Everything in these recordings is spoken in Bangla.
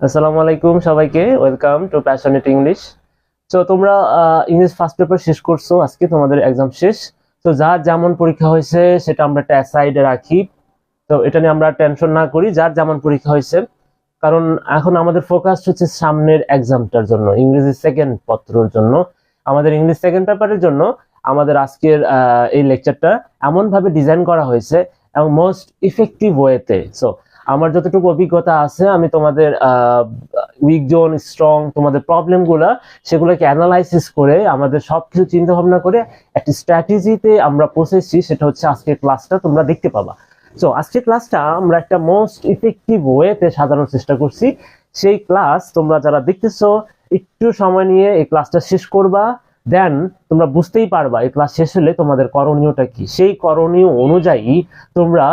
আসসালামু আলাইকুম সবাইকে, ওয়েলকাম টু প্যাশনেট ইংলিশ। তো তোমরা ইংলিশ ফার্স্ট পেপার শেষ করছো, আজকে তোমাদের এক্সাম শেষ। তো যার যেমন পরীক্ষা হয়েছে সেটা আমরা একটা সাইডে রাখি। তো এটা নিয়ে আমরা টেনশন না করি, যার যেমন পরীক্ষা হয়েছে, কারণ এখন আমাদের ফোকাস হচ্ছে সামনের এক্সামটার জন্য, ইংরেজি সেকেন্ড পত্রের জন্য, আমাদের ইংলিশ সেকেন্ড পেপারের জন্য। আমাদের আজকের এই লেকচারটা এমন ভাবে ডিজাইন করা হয়েছে এবং মোস্ট ইফেক্টিভ ওয়েতে। সো আমার যতটুকু অভিজ্ঞতা আছে আমি তোমাদের উইক জোন, স্ট্রং, তোমাদের প্রবলেমগুলো সেগুলোকে অ্যানালাইসিস করে আমাদের সবকিছু চিন্তা ভাবনা করে একটা স্ট্র্যাটেজিতে আমরা পৌঁছেছি। সেটা হচ্ছে আজকের ক্লাসটা তোমরা দেখতে পাবা। সো আজকের ক্লাসটা আমরা একটা মোস্ট ইফেক্টিভ ওয়েতে সাজানোর চেষ্টা করছি। সেই ক্লাস তোমরা যারা দেখতেছো একটু সময় নিয়ে এই ক্লাসটা শেষ করবা, দেন তোমরা বুঝতেই পারবা এই ক্লাস শেষ হলে তোমাদের করণীয়টা কি। সেই করণীয় অনুযায়ী তোমরা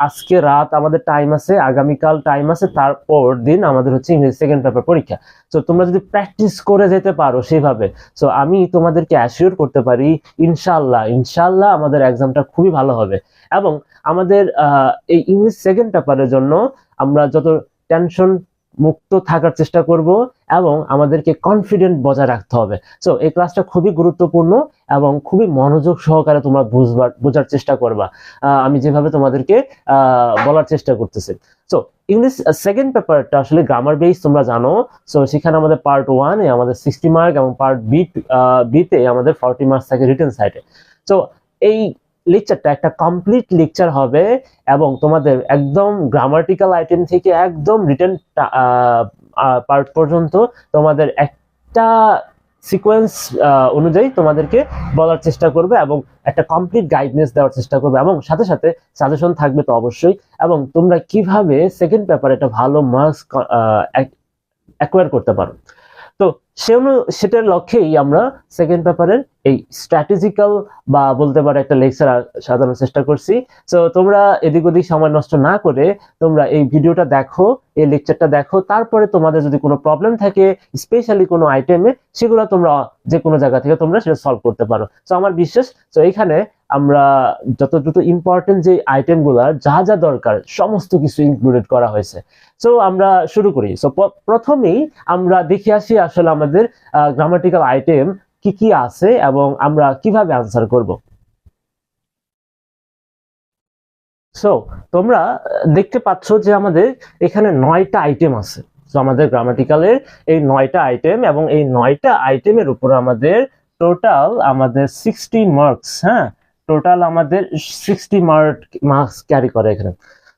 আজকে রাত আমাদের টাইম আছে, আগামীকাল টাইম আছে, তারপর দিন আমাদের হচ্ছে ইংরেজি সেকেন্ড পেপার পরীক্ষা। তো তোমরা যদি প্র্যাকটিস করে যেতে পারো সেভাবে, সো আমি তোমাদেরকে অ্যাসিওর করতে পারি ইনশাল্লাহ ইনশাল্লাহ আমাদের এক্সামটা খুবই ভালো হবে। এবং আমাদের এই ইংলিশ সেকেন্ড পেপারের জন্য আমরা যত টেনশন মুক্ত থাকার চেষ্টা করব এবং আমাদেরকে কনফিডেন্ট বজায় রাখতে হবে। সো এই ক্লাসটা খুবই গুরুত্বপূর্ণ এবং খুবই মনোযোগ সহকারে তোমরা বোঝার চেষ্টা করবা, আমি যেভাবে তোমাদেরকে বলার চেষ্টা করতেছি। সো ইংলিশ সেকেন্ড পেপারটা আসলে গ্রামার বেস, তোমরা জানো। সো সেখানে আমাদের পার্ট 1 এ আমাদের 60 মার্ক এবং পার্ট বি তে আমাদের 40 মার্কস থাকে রিটেন সাইডে। সো এই লেকচারটা একটা কমপ্লিট লেকচার হবে এবং তোমাদের একদম গ্রামাটিক্যাল আইটেম থেকে একদম রিটেন পার্ট পর্যন্ত তোমাদের একটা সিকোয়েন্স অনুযায়ী তোমাদেরকে বলার চেষ্টা করবে এবং একটা কমপ্লিট গাইডনেস দেওয়ার চেষ্টা করবে এবং সাথে সাথে সাজেশন থাকবে তো অবশ্যই। এবং তোমরা কিভাবে সেকেন্ড পেপারে একটা ভালো মার্কস অ্যাকোয়ার করতে পারো। তো সেটার লক্ষ্যেই আমরা সেকেন্ড পেপারের এই স্ট্র্যাটেজিক্যাল বা বলতে পারো একটা লেকচার সাজানোর চেষ্টা করছি। তো তোমরা এদিক ওদিক সময় নষ্ট না করে তোমরা এই ভিডিওটা দেখো, এই লেকচারটা দেখো, তারপরে তোমাদের যদি কোনো প্রবলেম থাকে স্পেশালি কোনো আইটেমে, সেগুলো তোমরা যে কোনো জায়গা থেকে তোমরা সেটা সলভ করতে পারো। তো আমার বিশ্বাস, তো এখানে আমরা যত ইম্পর্টেন্ট যে আইটেমগুলো যা যা দরকার সমস্ত কিছু ইনক্লুডেড করা হয়েছে। সো আমরা শুরু করি। সো প্রথমেই আমরা দেখে আসি আসলে আমাদের গ্রামাটিক্যাল আইটেম কি কি আছে এবং আমরা কিভাবে আনসার করব। সো তোমরা দেখতে পাচ্ছ যে আমাদের এখানে 9টা আইটেম আছে। সো আমাদের গ্রামাটিক্যালের এই 9টা আইটেম এবং এই 9টা আইটেমের উপর আমাদের টোটাল আমাদের 60 মার্কস, হ্যাঁ, টোটাল আমাদের 60 মার্কস ক্যারি করে এখানে।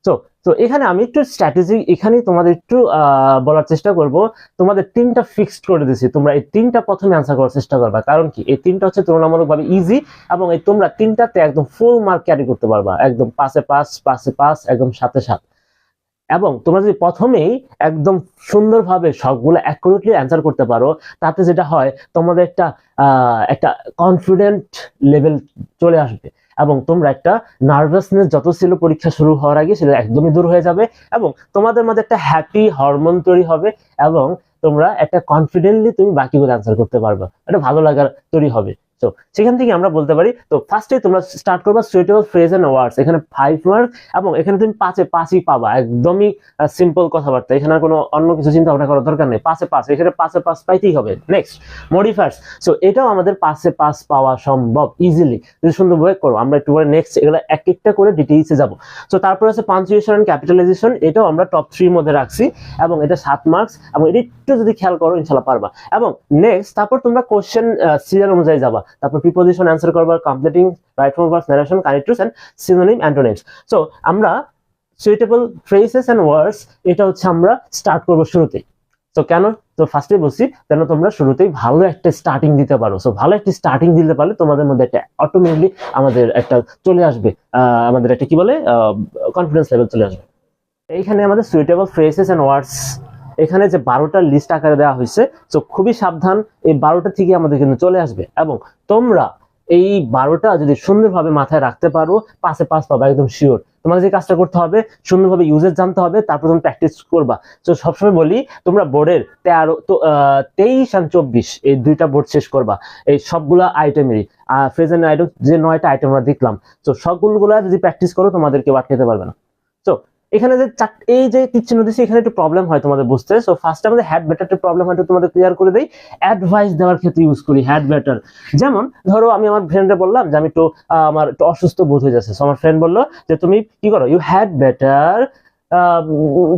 তো তো এখানে আমি একটু স্ট্র্যাটেজি এখানে তোমাদের একটু বলার চেষ্টা করব। তোমাদের 3টা ফিক্সড করে দিয়েছি, তোমরা এই 3টা প্রথমে আনসার করার চেষ্টা করবা। কারণ কি, এই 3টা হচ্ছে তুলনামূলকভাবে ইজি এবং এই তোমরা 3টাতে একদম ফুল মার্ক ক্যারি করতে পারবা, একদম 5-এ 5, 5-এ 5, একদম 7-এ 7। এবং তোমরা যদি প্রথমেই একদম সুন্দরভাবে সবগুলো অ্যাকুরেটলি অ্যান্সার করতে পারো, তাতে যেটা হয় তোমাদের একটা কনফিডেন্ট লেভেল চলে আসবে এবং তোমরা একটা নার্ভাসনেস যত ছিল পরীক্ষা শুরু হওয়ার আগে সেটা একদমই দূর হয়ে যাবে এবং তোমাদের মধ্যে একটা হ্যাপি হরমোন তৈরি হবে এবং তোমরা একটা কনফিডেন্টলি তুমি বাকিগুলো অ্যান্সার করতে পারবে, একটা ভালো লাগার তৈরি হবে। তো সেখান থেকে আমরা বলতে পারি, তো ফার্স্টে তোমরা স্টার্ট করবা সুইটেবল ফ্রেজ এন্ড ওয়ার্ডস, এখানে 5 মার্ক এবং এখানে তুমি 5-এ 5ই পাবা, একদমই সিম্পল কথাবার্তা, এখানে কোনো অন্য কিছু চিন্তা ভাবনা করার দরকার নেই। 5-এ 5, এখানে 5-এ 5 পাইতেই হবে। নেক্সট মডিফায়ার্স, সো এটাও আমাদের 5-এ 5 পাওয়া সম্ভব ইজিলি যদি সুন্দরভাবে করো। আমরা একটু পরে নেক্সট এগুলো এক একটা করে ডিটেইলসে যাব। সো তারপর আছে পাঞ্চুয়েশন এন্ড ক্যাপিটালাইজেশন, এটাও আমরা টপ 3 এর মধ্যে রাখছি এবং এটা 7 মার্কস এবং এটা একটু যদি খেয়াল করো ইনশাআল্লাহ পারবা। এবং নেক্সট তারপর তোমরা কোশ্চেন সিরিয়াল অনুযায়ী যাবা, তারপর প্রিপোজিশন অ্যানসার করবা, completing right form verbs, narration, connectors and synonym antonyms. So আমরা সুইটেবল ফ্রেজেস এন্ড ওয়ার্ডস এটা হচ্ছে আমরা স্টার্ট করব শুরুতেই। তো কেন, তো ফার্স্টে বলছি যেন তোমরা শুরুতেই ভালো একটা স্টার্টিং দিতে পারো। সো ভালো একটা স্টার্টিং দিতে পারলে তোমাদের মধ্যে একটা অটোমেটিকলি আমাদের একটা চলে আসবে, আমাদের একটা কি বলে কনফিডেন্স লেভেল চলে আসবে। এইখানে আমাদের সুইটেবল ফ্রেজেস এন্ড ওয়ার্ডস এখানে যে 12টা লিস্ট আকারে দেওয়া হয়েছে, তো খুবই সাবধান, এই 12টা থেকে আমাদের কিন্তু চলে আসবে এবং তোমরা এই 12টা যদি সুন্দরভাবে মাথায় রাখতে পারো 5-এ 5 পাবা একদম শিওর। তোমাদের যে কাজটা করতে হবে সুন্দরভাবে ইউজেস জানতে হবে, তারপর তুমি প্র্যাকটিস করবা। তো সবসময় বলি তোমরা বোর্ডের 23 আর 24 এই 2টা বোর্ড শেষ করবা এই সবগুলা আইটেমেরই ফ্রেজ এন্ড আইটেম যে 9টা আইটেম আমরা দেখলাম, তো সবগুলো যদি প্র্যাকটিস করো তোমাদেরকে আটকাতে পারবে না। তো এখানে যে এই যে তীর চিহ্ন দিচ্ছি এখানে একটু প্রবলেম হয় তোমাদের বুঝতে। সো ফার্স্টে আমাদের হ্যাড বেটারটা প্রবলেম হয়, তোমাদের ক্লিয়ার করে দেই। অ্যাডভাইস দেওয়ার ক্ষেত্রে ইউজ করি হ্যাড বেটার। যেমন ধরো আমি আমার ফ্রেন্ডে বললাম যে আমি একটু আমার একটু অসুস্থ বোধ হয়ে যাচ্ছে, সো আমার ফ্রেন্ড বললো যে তুমি কি করো, ইউ হ্যাড বেটার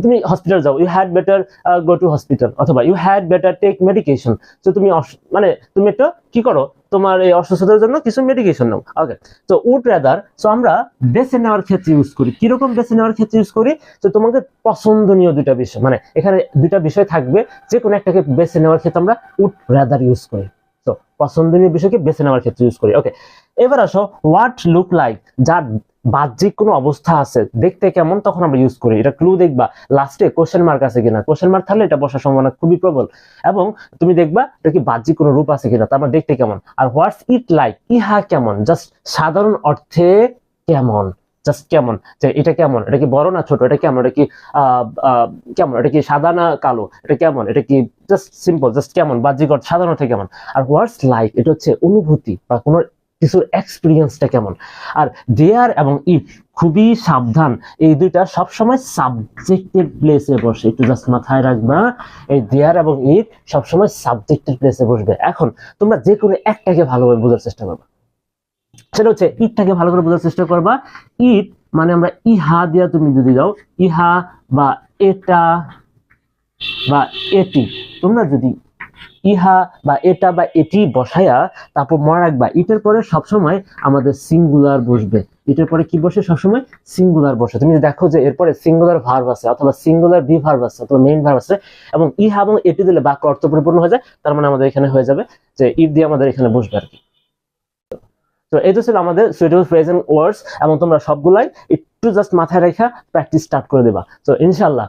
তুমি হসপিটাল যাও, you had better go to hospital, অথবা you had better take medication. তো তুমি মানে তুমি একটা কি করো, তোমার এই অসুস্থতার জন্য কিছু মেডিকেশন নাও। ওকে, তো উড রাদার, সো আমরা বেছে নেওয়ার ক্ষেত্রে ইউজ করি। কিরকম বেছে নেওয়ার ক্ষেত্রে ইউজ করি, তো তোমাকে পছন্দনীয় দুইটা বিষয়, মানে এখানে দুইটা বিষয় থাকবে, যে কোনো একটাকে বেছে নেওয়ার ক্ষেত্রে আমরা উড রাদার ইউজ করি। তো পছন্দনীয় বিষয়কে বেছে নেওয়ার ক্ষেত্রে ইউজ করি। ওকে, এবার আসো হোয়াট লুক লাইক, যার বাহ্যিক কোনো অবস্থা আছে, দেখতে কেমন, তখন আমরা ইউজ করি। এটা ক্লু দেখবা লাস্টে কোশ্চেন মার্ক আছে কিনা, কোশ্চেন মার্ক থাকলে এটা বসার সম্ভাবনা খুবই প্রবল। এবং তুমি দেখবা এটা কি বাহ্যিক কোনো রূপ আছে কিনা, তারপর দেখতে কেমন। আর হোয়াটস ইট লাইক, ইহা কেমন, জাস্ট সাধারণ অর্থে কেমন, জাস্ট কেমন, যে এটা কেমন, এটা কি বড় না ছোট, এটা কেমন, এটা কি কেমন, এটা কি সাদা না কালো, এটা কেমন, এটা কি জাস্ট সিম্পল, জাস্ট কেমন, বাহ্যিক অর্থ সাধারণ অর্থে কেমন। আর হোয়াটস লাইক এটা হচ্ছে অনুভূতি বা কোনো কিছুর এক্সপিরিয়েন্সটা কেমন। আর দেয়ার এবং ইফ, খুবই সাবধান, এই দুইটা সবসময় সাবজেক্টের প্লেসে বসে, একটু জাস্ট মাথায় রাখবা। এই দেয়ার এবং ইফ সবসময় সাবজেক্টের প্লেসে বসবে। এখন তোমরা যে কোনো একটাকে ভালোভাবে বোঝার চেষ্টা করবা, সেটা হচ্ছে ইটটাকে ভালো করে বোঝার চেষ্টা করবা। ইট মানে আমরা ইহা দিয়া তুমি যদি যাও, ইহা বা এটা বা এটি, তোমরা যদি ইহা বা এটা বা এটি বসায়া তারপর মনে রাখবা ইটের পরে সবসময় আমাদের সিঙ্গুলার বসবে। এটার পরে কি বসে, সবসময় সিঙ্গুলার বসে। তুমি দেখো যে এরপরে সিঙ্গুলার ভার্ব আছে, অথবা সিঙ্গুলার বি ভার্ব আছে, অথবা মেইন ভার্ব আছে, এবং ইহা এবং এটি দিলে বাক্য অর্থ পরিপূর্ণ হয়ে যায়। তার মানে আমাদের এখানে হয়ে যাবে যে ইট দিয়ে আমাদের এখানে বসবে আর কি। তো এই তো ছিল আমাদের সুইটেবল ফ্রেজ এন্ড ওয়ার্ডস, এবং তোমরা সবগুলাই একটু জাস্ট মাথায় রেখা প্র্যাকটিস স্টার্ট করে দেবা। তো ইনশাআল্লাহ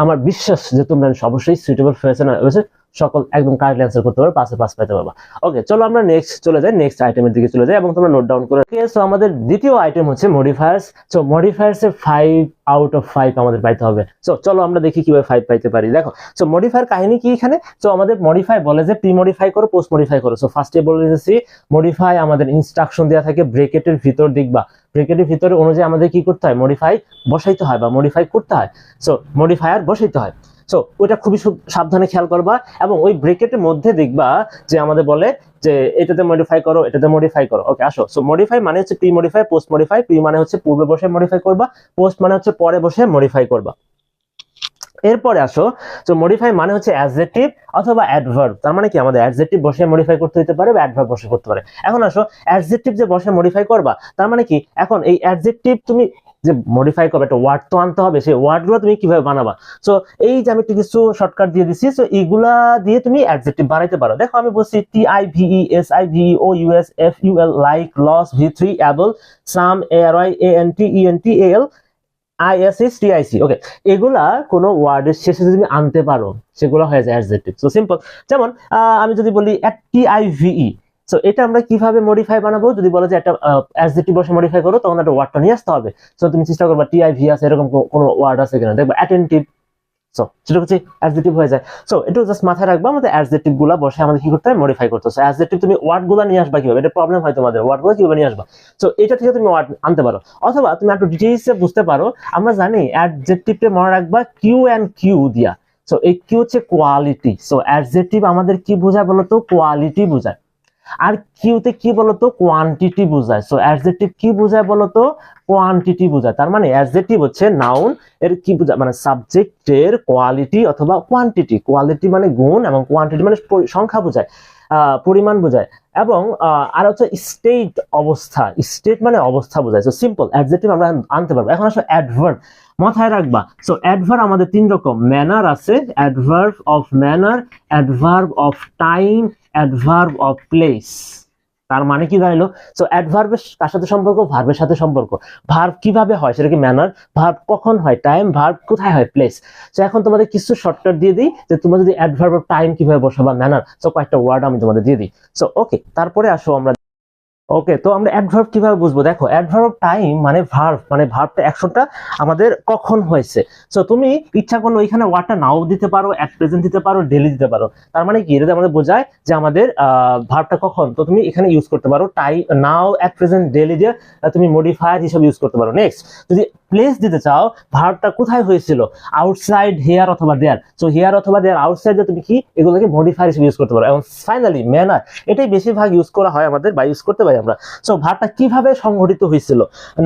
আমার বিশ্বাস যে তোমরা অবশ্যই সুইটেবল ফ্রেজ এন্ড ওয়ার্ডস সকল একদম কারেক্টলি অ্যানসার করতে পারবে, 5 এ 5 পেতে পারবা। ওকে, চলো আমরা নেক্সট চলে যাই, নেক্সট আইটেমের দিকে চলে যাই, এবং তোমরা নোট ডাউন করে। সো আমাদের দ্বিতীয় আইটেম হচ্ছে মডিফায়ার্স। সো মডিফায়ার্স এর 5 আউট অফ 5 আমাদের পাইতে হবে। সো চলো আমরা দেখি কিভাবে 5 পাইতে পারি। দেখো, সো মডিফায়ার কাহিনী কি এখানে। সো আমাদের মডিফাই বলে যে প্রি মডিফাই করো, পোস্ট মডিফাই করো। সো ফার্স্টে বলে দিয়েছি মডিফাই আমাদের ইনস্ট্রাকশন দেওয়া থাকে ব্র্যাকেটের ভিতর, দেখবা ব্র্যাকেটের ভিতরে অনুযায়ী আমাদের কি করতে হয়, মডিফাই বসাইতে হয় বা মডিফাই করতে হয়। সো মডিফায়ার বসাইতে হয়। সো ওইটা খুবই সাবধানে খেয়াল করবা, এবং ওই ব্র্যাকেটের মধ্যে দেখবা যে আমাদের বলে যে এটাতে মডিফাই করো, এটাতে মডিফাই করো। ওকে, আসো। সো মডিফাই মানে হচ্ছে pre modify, post modify. Pre মানে হচ্ছে পূর্বে বসে মডিফাই করবা, পোস্ট মানে হচ্ছে পরে বসে মডিফাই করবা। এরপরে আসো, তো মডিফাই মানে হচ্ছে অ্যাডজেক্টিভ অথবা অ্যাডভার্ব। তার মানে কি আমাদের অ্যাডজেক্টিভ বসে মডিফাই করতে হতে পারে বা অ্যাডভার্ব বসে করতে পারে। এখন আসো, অ্যাডজেক্টিভ যে বসে মডিফাই করবা, তার মানে কি এখন এই অ্যাডজেক্টিভ তুমি যে মডিফাই করবে, একটা ওয়ার্ড তো আনতে হবে, সেই ওয়ার্ডগুলো তুমি কিভাবে বানাবা। সো এই যে আমি একটু কিছু শর্টকাট দিয়ে দিচ্ছি, সো এইগুলা দিয়ে তুমি অ্যাডজেক্টিভ বানাইতে পারো। দেখো আমি বলছি TIVESIVEOUSFUL, like, less, V3, able, some, ARY, ANT, ENT, AL, ISSTIC। Okay, এগুলা কোনো ওয়ার্ডের শেষে যদি তুমি আনতে পারো, সেগুলো হয়ে যায় অ্যাডজেক্টিভ। So simple. যেমন আমি যদি বলি TIVE, সো এটা আমরা কিভাবে মডিফাই বানাবো, যদি বলো যে একটা অ্যাডজেক্টিভ বসে মডিফাই করো, তখন একটা ওয়ার্ডটা নিয়ে আসতে হবে। সো তুমি চেষ্টা করবা TIV আছে এরকম কোনো ওয়ার্ড আছে কিনা, দেখবা অ্যাটেন্টিভ। সো সেটা হচ্ছে অ্যাডজেক্টিভ হয়ে যায়। সো এটা জাস্ট মাথায় রাখবা, আমাদের অ্যাডজেক্টিভ গুলা বসে আমাদের কি করতে হয়, মডিফাই করতে হয়। সো অ্যাডজেক্টিভ তুমি ওয়ার্ড গুলা নিয়ে আসবা কিভাবে, এটা প্রবলেম হয় তোমাদের, ওয়ার্ড গুলো কিভাবে নিয়ে আসবা। সো এটা থেকে তুমি ওয়ার্ড আনতে পারো, অথবা তুমি একটু ডিটেইলসে বুঝতে পারো। আমরা জানি অ্যাডজেক্টিভটা মনে রাখবা কিউ এন্ড কিউ দিয়া। সো এই কিউ হচ্ছে কোয়ালিটি। সো অ্যাডজেক্টিভ আমাদের কি বোঝায় বলতো, কোয়ালিটি বোঝায়। আর কিউতে কি বলতো, কোয়ান্টিটি বোঝায়। সো অ্যাডজেক্টিভ কি বোঝায় বলতো, কোয়ান্টিটি বোঝায়। তার মানে অ্যাডজেক্টিভ হচ্ছে নাউন, এর কি বোঝায়, মানে সাবজেক্টের কোয়ালিটি অথবা কোয়ান্টিটি। কোয়ালিটি মানে গুণ, এবং কোয়ান্টিটি মানে সংখ্যা বোঝায়, পরিমাণ বোঝায়। এবং আর হচ্ছে স্টেট, অবস্থা। স্টেট মানে অবস্থা বোঝায়। সো সিম্পল, অ্যাডজেক্টিভ আমরা আনতে পারবো। এখন আসলে অ্যাডভার্ব মাথায় রাখবা। সো অ্যাডভার্ব আমাদের 3 রকম। ম্যানার আছে, adverb of manner, adverb of time, adverb of place. তার মানে কি দাঁড়ালো, সো অ্যাডভার্বের কার সাথে সম্পর্ক, ভার্বের সাথে সম্পর্ক। ভার্ব কিভাবে হয়, সেটা কি ম্যানার, ভার্ব কখন হয়, টাইম, ভার্ব কোথায় হয়, প্লেস। সো এখন তোমাদের কিছু শর্টকাট দিয়ে দিই, যে তোমরা যদি অ্যাডভার্ব অফ টাইম কিভাবে বসাবা, ম্যানার, সো কয়েকটা ওয়ার্ড আমি তোমাদের দিয়ে দিই। সো ওকে, তারপরে আসো আমরা। ওকে, তো আমরা অ্যাডভার্ব কিভাবে বুঝবো। দেখো, অ্যাডভার্ব অফ টাইম মানে ভার্ব, মানে ভার্বটা অ্যাকশনটা আমাদের কখন হয়েছে। সো তুমি ইচ্ছা করলে ওইখানে ওয়ার্ডটা নাও দিতে পারো, অ্যাট প্রেজেন্ট দিতে পারো, ডেলি দিতে পারো। তার মানে কি, এটা আমাদের বোঝায় যে আমাদের ভার্বটা কখন। তো তুমি এখানে ইউজ করতে পারো নাও, অ্যাট প্রেজেন্ট, ডেলি দিয়ে তুমি মডিফায়ার হিসেবে ইউজ করতে পারো। নেক্সট, যদি প্লেস দিতে চাও ভার্বটা কোথায় হয়েছিল, আউটসাইড, হেয়ার অথবা দেয়ার। সো হেয়ার অথবা দেয়ার, আউটসাইড তুমি কি এগুলোকে মডিফায়ার হিসেবে ইউজ করতে পারো। এবং ফাইনালি ম্যানার, এটাই বেশিরভাগ ইউজ করা হয় আমাদের বা ইউজ করতে পারি আমরা। সো ভার্বটা কিভাবে সংঘটিত হয়েছিল,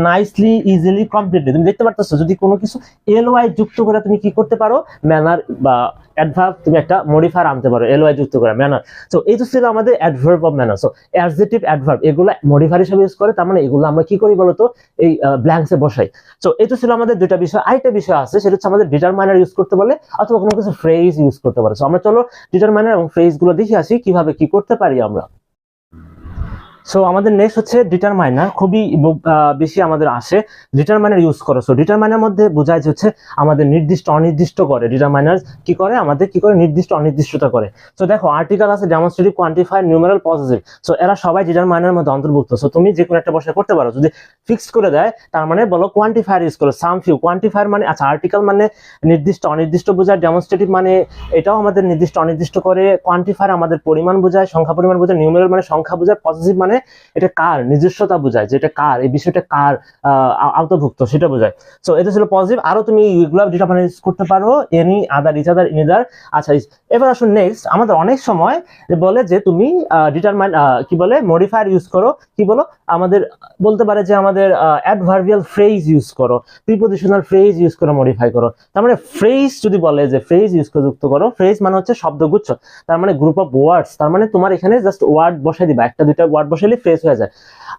নাইসলি, ইজিলি, কমপ্লিটলি। তুমি দেখতে পারতেছো যদি কোনো কিছু এলওয়াই যুক্ত করে তুমি কি করতে পারো, ম্যানার বা অ্যাডভার্ব তুমি একটা মডিফায়ার আনতে পারো এলওয়াই যুক্ত করে, ম্যানার। সো এই তো ছিল আমাদের adverb of manner. So adjective, adverb এগুলো মডিফায়ার হিসেবে ইউজ করে, তার মানে এগুলো আমরা কি করি বলতো, এই ব্ল্যাঙ্কসে বসাই। সো এই তো ছিল আমাদের দুইটা বিষয়। আরেকটা বিষয় আছে, সেটা হচ্ছে আমাদের ডিটারমাইনার ইউজ করতে বলে অথবা কোনো কিছু ফ্রেজ ইউজ করতে পারে। সো আমরা চলো ডিটারমাইনার এবং ফ্রেজ গুলো দেখে আসি কিভাবে কি করতে পারি আমরা। সো আমাদের নেক্সট হচ্ছে ডিটারমাইনার, খুবই বেশি আমাদের আসে ডিটারমাইনার ইউজ করো। সো ডিটারমাইনার মধ্যে বোঝায় যে হচ্ছে আমাদের নির্দিষ্ট অনির্দিষ্ট করে, ডিটারমাইনার কি করে আমাদের কি করে নির্দিষ্ট অনির্দিষ্টতা করে। সো দেখো আর্টিকেল আছে, demonstrative, quantifier, numeral, positive. So এরা সবাই ডিটারমাইনার মধ্যে অন্তর্ভুক্ত। সো তুমি যে কোনো একটা বসে করতে পারো, যদি ফিক্সড করে দেয় তার মানে বলো কোয়ান্টিফায়ার ইউজ করো, সাম ফিউ। কোয়ান্টিফায়ার মানে আচ্ছা আর্টিকেল মানে নির্দিষ্ট অনির্দিষ্ট বোঝায়, ডেমনস্ট্রেটিভ মানে এটাও আমাদের নির্দিষ্ট অনির্দিষ্ট করে, কোয়ান্টিফায়ার আমাদের পরিমাণ বোঝায়, সংখ্যা পরিমাণ বোঝায়, নিউমেরাল মানে সংখ্যা বোঝায়, পজিটিভ মানে এটা কার নিজস্বতা বোঝায়, যে এটা কার, এই বিষয়টা কার আওতাভুক্ত সেটা বোঝায়। সো এটা ছিল পজিটিভ। আরো তুমি এইগুলো ডিটারমাইনার ইউজ করতে পারো, এনি, আদার, ইচ আদার, ইনিদার। আচ্ছা এবার আসুন নেক্সট, আমাদের অনেক সময় বলে যে তুমি ডিটারমাইন কি বলে মডিফায়ার ইউজ করো, কি বলো আমাদের বলতে পারে যে আমাদের অ্যাডভার্বিয়াল ফ্রেজ ইউজ করো, প্রিপোজিশনাল ফ্রেজ ইউজ করে মডিফাই করো। তার মানে ফ্রেজ যদি বলে যে ফ্রেজ ইউজ করে যুক্ত করো, ফ্রেজ মানে হচ্ছে শব্দগুচ্ছ, তার মানে গ্রুপ অফ ওয়ার্ডস। তার মানে তোমার এখানে জাস্ট ওয়ার্ড বসাই দিবা, একটা দুইটা ওয়ার্ড বসাইলে ফ্রেজ হয়ে যায়।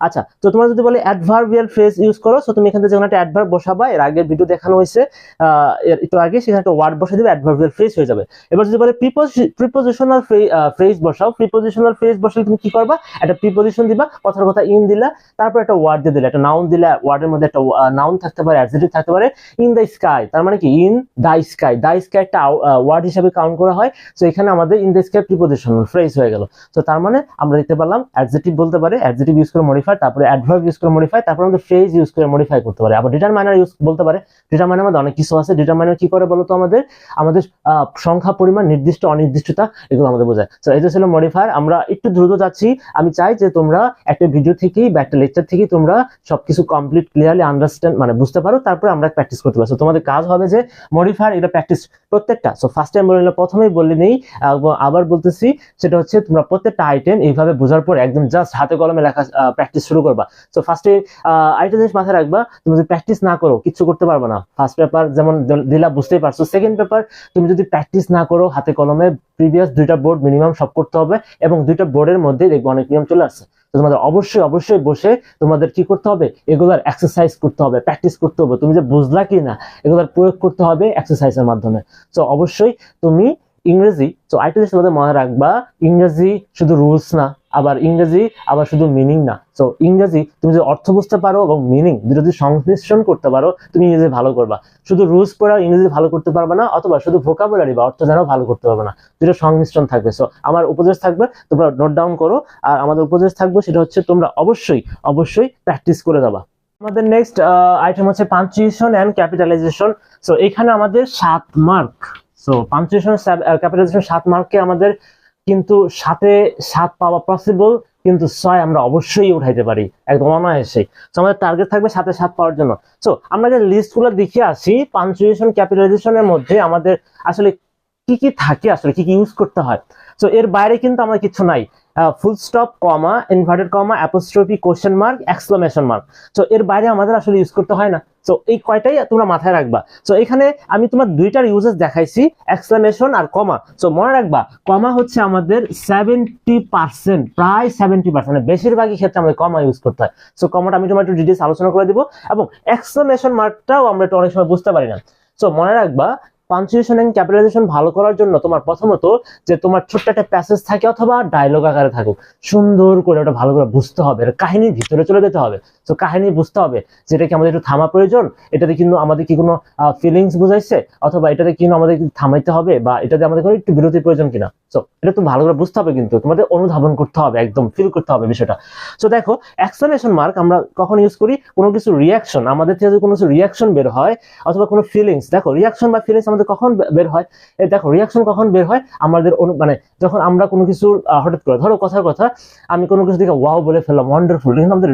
আচ্ছা তো তোমার যদি বলে অ্যাডভার্বিয়াল ফ্রেজ ইউজ করো, সো তুমি এখান থেকে যেমন একটা অ্যাডভার্ব বসাবা, এর আগের ভিডিও দেখানো হয়েছে একটু আগে, সেখানে একটা ওয়ার্ড বসাই দিবে, অ্যাডভার্বিয়াল ফ্রেজ হয়ে যাবে। এবার যদি বলে প্রিপোজিশনাল ফ্রেজ বসাও, প্রিপোজিশনাল ফ্রেজ বসালে তুমি কি করবা, একটা প্রিপোজিশন দিবা, কথার কথা ইন দিলা, তারপর একটা ওয়ার্ড দিয়ে দিলে, একটা নাউন দিলে, ওয়ার্ডের মধ্যে একটা নাউন থাকতে পারে, অ্যাডজেক্টিভ থাকতে পারে। ইন দ্য স্কাই, তার মানে কি in the sky, the sky একটা ওয়ার্ড হিসেবে কাউন্ট করা হয়। সো এখানে আমাদের in the sky prepositional phrase হয়ে গেল। সো তার মানে আমরা দেখতে পারলাম অ্যাডজেক্টিভ বলতে পারে, অ্যাডজেক্টিভ ইউজ করে মডিফাই, তারপরে অ্যাডভার্ব ইউজ করে মডিফাই, তারপরে আমাদের ফ্রেজ ইউজ করে মডিফাই করতে পারে। আবার ডিটারমাইনার ইউজ বলতে পারে, ডিটারমাইনার মধ্যে অনেক কিছু আছে। ডিটারমাইনার কি করে বলতো, আমাদের সংখ্যা, পরিমাণ, নির্দিষ্ট, অনির্দিষ্টতা এগুলো আমাদের বোঝায়। সো এটা ছিল মডিফায়ার। আমরা একটু দ্রুত যাচ্ছি, আমি চাই যে তোমরা একটা ভিডিও থেকেই বা একটা লেকচার থেকেই তোমরা সবকিছু কমপ্লিট ক্লিয়ারলি আন্ডারস্ট্যান্ড মানে বুঝতে পারো, তারপরে আমরা প্র্যাকটিস করতে পারো। সো তোমাদের কাজ হবে যে মডিফায়ার এটা প্র্যাকটিস প্রত্যেকটা। সো ফার্স্ট টাইম বলে প্রথমেই বলে নেই, আবার বলতেছি, সেটা হচ্ছে তোমরা প্রত্যেকটা আইটেম এইভাবে বোঝার পর একদম জাস্ট হাতে কলমে লেখা প্র্যাকটিস শুরু করবা। সো ফার্স্টে আরেকটা জিনিস মাথায় রাখবা, তুমি যদি প্র্যাকটিস না করো কিচ্ছু করতে পারবে না। ফার্স্ট পেপার যেমন দিলা বুঝতেই পারছো, সেকেন্ড পেপার তুমি যদি প্র্যাকটিস না করো হাতে কলমে, প্রিভিয়াস দুইটা বোর্ড মিনিমাম সব করতে হবে, এবং দুইটা বোর্ডের মধ্যে দেখবো অনেক নিয়ম চলে আসছে। তো তোমাদের অবশ্যই বসে তোমাদের কি করতে হবে, এগুলার এক্সারসাইজ করতে হবে, প্র্যাকটিস করতে হবে। তুমি যে বুঝলা কি না এগুলার প্রয়োগ করতে হবে এক্সারসাইজের মাধ্যমে। তো অবশ্যই তুমি ইংরেজি, তো আরেকটা জিনিস তোমাদের মনে রাখবা, ইংরেজি শুধু রুলস না, আবার ইংরেজি আবার শুধু মিনিং না। সো ইংরেজি তুমি যদি অর্থ বুঝতে পারো এবং মিনিং দুটো যদি সংমিশ্রণ করতে পারো, তুমি ইংরেজি ভালো করবা। শুধু রুলস পড়া ইংরেজি ভালো করতে পারবে না, অথবা শুধু ভোকাবুলারি বা অর্থ জানাও ভালো করতে পারবে না, দুটো সংমিশ্রণ থাকবে। সো আমার উপদেশ থাকবে তোমরা নোট ডাউন করো, আর আমাদের উপদেশ থাকবে সেটা হচ্ছে তোমরা অবশ্যই প্র্যাকটিস করে যাবা। আমাদের নেক্সট আইটেম হচ্ছে পাঞ্চুয়েশন এন্ড ক্যাপিটালাইজেশন। সো এখানে আমাদের 7 মার্ক। সো পাঞ্চুয়েশন ক্যাপিটালাইজেশন 7 মার্কে আমাদের কিন্তু 7 পাওয়া পসিবল, কিন্তু 6 আমরা অবশ্যই উঠাইতে পারি একদম অনায়াসে। সো আমাদের টার্গেট থাকবে 7 পাওয়ার জন্য। সো আমরা যে লিস্টগুলো দেখে আসি পাঞ্চুয়েশন ক্যাপিটালাইজেশনের মধ্যে আমাদের আসলে কি থাকে, আসলে কি ইউজ করতে হয়। সো এর বাইরে কিন্তু আমার কিছু নাই, full stop, comma, inverted comma, apostrophe, question mark, exclamation mark. So এর বাইরে আমাদের আসলে ইউজ করতে হয় না। সো এই কয়টাই তোমরা মাথায় রাখবা। সো এখানে আমি তোমার দুইটার ইউজেস দেখাইছি, এক্সক্লামেশন আর কমা। সো মনে রাখবা কমা হচ্ছে আমাদের 70%, প্রায় 70%, মানে বেশিরভাগই ক্ষেত্রে আমাদের কমা ইউজ করতে হয়। সো কমাটা আমি তোমার একটু ডিটেইলস আলোচনা করে দিব, এবং এক্সক্লামেশন মার্কটাও আমরা একটু অনেক সময় বুঝতে পারি না। সো মনে রাখবা পাঞ্চুয়েশন এন্ড ক্যাপিটালাইজেশন ভালো করার জন্য তোমার প্রথমত যে তোমার ছোট্ট একটা প্যাসেজ থাকে অথবা ডায়লগ আকারে থাকুক, সুন্দর করে ওটা ভালো করে বুঝতে হবে, কাহিনীর ভিতরে চলে যেতে হবে। তো কাহিনী বুঝতে হবে, যেটা কি আমাদের একটু থামা প্রয়োজন, এটাতে কিন্তু আমাদের কি কোনো ফিলিংস বুঝাইছে, অথবা এটাতে কিন্তু আমাদের থামাইতে হবে, বা এটাতে আমাদের কোনো একটু বিরতির প্রয়োজন কিনা। সো এটা তুমি ভালো করে বুঝতে হবে, কিন্তু তোমাদের অনুধাবন করতে হবে, একদম ফিল করতে হবে বিষয়টা। সো দেখো এক্সক্লামেশন মার্ক আমরা কখন ইউজ করি, কোনো কিছু রিয়াকশন, আমাদের থেকে যদি কোনো কিছু রিয়াকশন বের হয় অথবা কোনো ফিলিংস, দেখো রিয়াকশন বা ফিলিংস আমাদের কখন বের হয়? এই দেখো রিয়াকশন কখন বের হয় আমাদের মানে যখন আমরা কোনো কিছু হঠাৎ করে, ধরো কথার কথা আমি কোনো কিছু দেখে ওয়াও বলে ফেললাম, ওয়ান্ডারফুল, কিন্তু আমাদের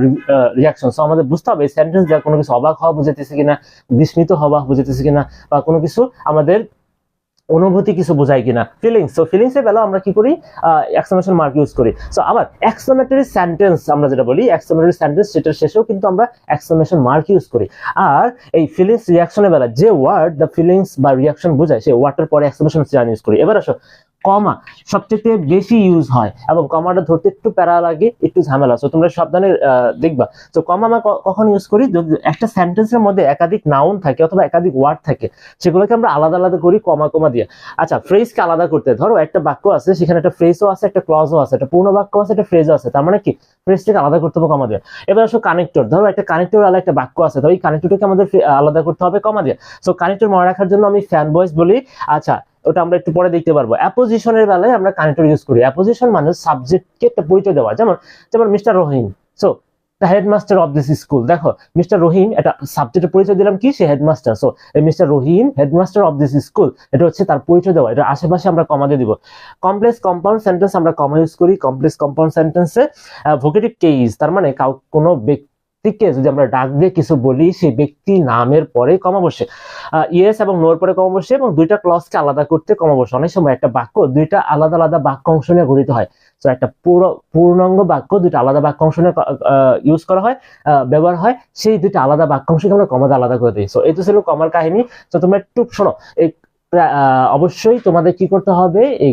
রিয়াকশন। সো আমাদের বুঝতে হবে এই সেন্টেন্স দেওয়া কোনো কিছু অবাক হওয়া বুঝাইতেছে কিনা, বিস্মিত হওয়া বুঝাইতেছে কিনা, বা কোনো কিছু আমাদের অনুভূতি কিছু বোঝায় কিনা, ফিলিংস। সো ফিলিংস এর বেলা আমরা কি করি, এক্সক্লেমেশন মার্ক ইউজ করি। সো আবার এক্সক্লেমেটরি সেন্টেন্স আমরা যেটা বলি, এক্সক্লেমেটরি সেন্টেন্স সেটার শেষেও কিন্তু আমরা এক্সক্লেমেশন মার্ক ইউজ করি। আর এই ফিলিংস রিয়াকশনের বেলা যে ওয়ার্ড দ্য ফিলিংস বা রিয়াকশন বোঝায় সেই ওয়ার্ডটার পরে এক্সক্লেমেশন সাইন ইউজ করি। এবার আসো কমা সবচেয়ে বেশি ইউজ হয় এবং কমাটা ধরতে একটু প্যারা লাগে, একটু ঝামেলা। সো তোমরা সাবধানে দেখবা। তো কমা আমরা কখন ইউজ করি, যদি একটা সেন্টেন্সের মধ্যে একাধিক নাউন থাকে অথবা একাধিক ওয়ার্ড থাকে, সেগুলোকে আমরা আলাদা আলাদা করি কমা কমা দিয়ে। আচ্ছা, ফ্রেজকে আলাদা করতে, ধরো একটা বাক্য আছে, সেখানে একটা ফ্রেজও আছে, একটা ক্লজও আছে, একটা পূর্ণ বাক্য আছে, একটা ফ্রেজও আছে, তার মানে কি ফ্রেজটাকে আলাদা করতে হবে কমা দিয়ে। এবার আসো কানেক্টর, ধরো একটা কানেক্টর আলাদা একটা বাক্য আছে, তো এই কানেক্টরটাকে আমাদের আলাদা করতে হবে কমা দিয়ে। সো কানেক্টর মনে রাখার জন্য আমি ফ্যান বয়েস বলি। আচ্ছা, ওটা আমরা একটু পরে দেখতে পারবো। অ্যাপোজিশনের বেলায় আমরা কানেক্টর ইউজ করি। অ্যাপোজিশন মানে সাবজেক্টকে একটা পরিচয় দেওয়া, যেমন mister Rahim, so the headmaster of this school. দেখো মিস্টার রহিম এটা সাবজেক্টের পরিচয় দিলাম কি, সে হেডমাস্টার। সো এই mister Rahim headmaster of this school, এটা হচ্ছে তার পরিচয় দেওয়া, এটা আশেপাশে আমরা কমা দিয়ে দিব। কমপ্লেক্স কম্পাউন্ড সেন্টেন্স আমরা কমা ইউজ করি। কমপ্লেক্স কম্পাউন্ড সেন্টেন্সে ভোকেটিভ কেস, তার মানে কোনো ব্যক্তিকে যদি আমরা ডাক দিয়ে কিছু বলি, সেই ব্যক্তি নামের পরে কমা বসে, ইয়েস এবং নোর পরে কমা বসে, এবং দুইটা ক্লজকে আলাদা করতে কমা বসে। অনেক সময় একটা বাক্য দুইটা আলাদা আলাদা বাক্য অংশ নিয়ে গঠিত হয়। তো একটা পূর্ণাঙ্গ বাক্য দুইটা আলাদা বাক্য অংশ নিয়ে ইউজ করা হয়, ব্যবহার হয়, সেই দুইটা আলাদা বাক্য অংশকে আমরা কমাতে আলাদা করে দিই। সো এই তো ছিল কমার কাহিনী। তো তোমরা একটু শোনো, এই অবশ্যই তোমাদের কি করতে হবে, এই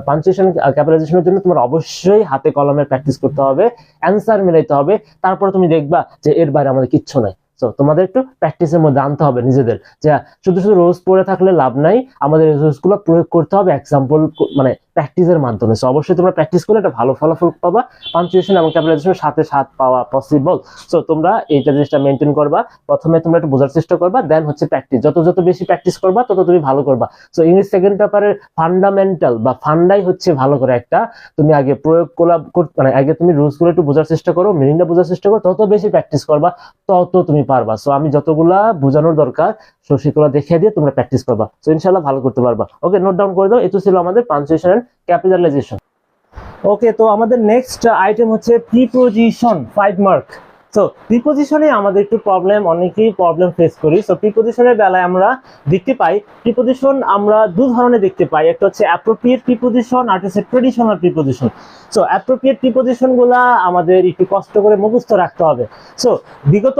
পাঞ্চুয়েশন ক্যাপিটালাইজেশনের জন্য তোমার অবশ্যই হাতে কলমের প্র্যাকটিস করতে হবে, অ্যান্সার মিলাইতে হবে, তারপরে তুমি দেখবা যে এর বাইরে আমাদের কিচ্ছু নাই। তো তোমাদের একটু প্র্যাকটিসের মধ্যে আনতে হবে নিজেদের, যে শুধু শুধু রোজ পড়ে থাকলে লাভ নাই, আমাদের এই রোজগুলো প্রয়োগ করতে হবে এক্সাম্পল মানে প্র্যাকটিসের মাধ্যমে। সো অবশ্যই তোমরা প্র্যাকটিস করলে একটা ভালো ফলাফল পাবা, পাঞ্চুয়েশন এবং ক্যাপিটালাইজেশনের সাথে সাথ পাওয়া পসিবল। সো তোমরা এইটা জিনিসটা মেনটেন করবা, প্রথমে তোমরা একটু বোঝার চেষ্টা করবা, দেন হচ্ছে প্র্যাকটিস, যত বেশি প্র্যাকটিস করবা তত তুমি ভালো করবা। সো ইংলিশ সেকেন্ড পেপারের ফান্ডামেন্টাল বা ফান্ডাই হচ্ছে ভালো করে একটা, তুমি আগে প্রয়োগ করা, মানে আগে তুমি রুলসগুলো একটু বোঝার চেষ্টা করো, মিনিংটা বোঝার চেষ্টা করো, তত বেশি প্র্যাকটিস করবা তত তুমি পারবা। সো আমি যতগুলা বোঝানোর দরকার সেগুলো দেখিয়ে দিয়ে তোমরা প্র্যাকটিস করবা, সো ইনশাআল্লাহ ভালো করতে পারবা। ওকে, নোট ডাউন করে দাও। এটা ছিল আমাদের পাঞ্চুয়েশন এন্ড ক্যাপিটালাইজেশন। ওকে, তো আমাদের নেক্সট আইটেম হচ্ছে প্রিপোজিশন, 5 মার্ক। সো প্রিপোজিশনে আমাদের একটু অনেকেই প্রবলেম ফেস করি। সো প্রিপোজিশনের বেলায় আমরা দেখতে পাই, প্রিপোজিশন আমরা দু ধরনের দেখতে পাই, একটা হচ্ছে অ্যাপ্রোপ্রিয়েট প্রিপোজিশন আর হচ্ছে traditional preposition. So appropriate preposition গুলা আমাদের একটু কষ্ট করে মুখস্থ রাখতে হবে। সো বিগত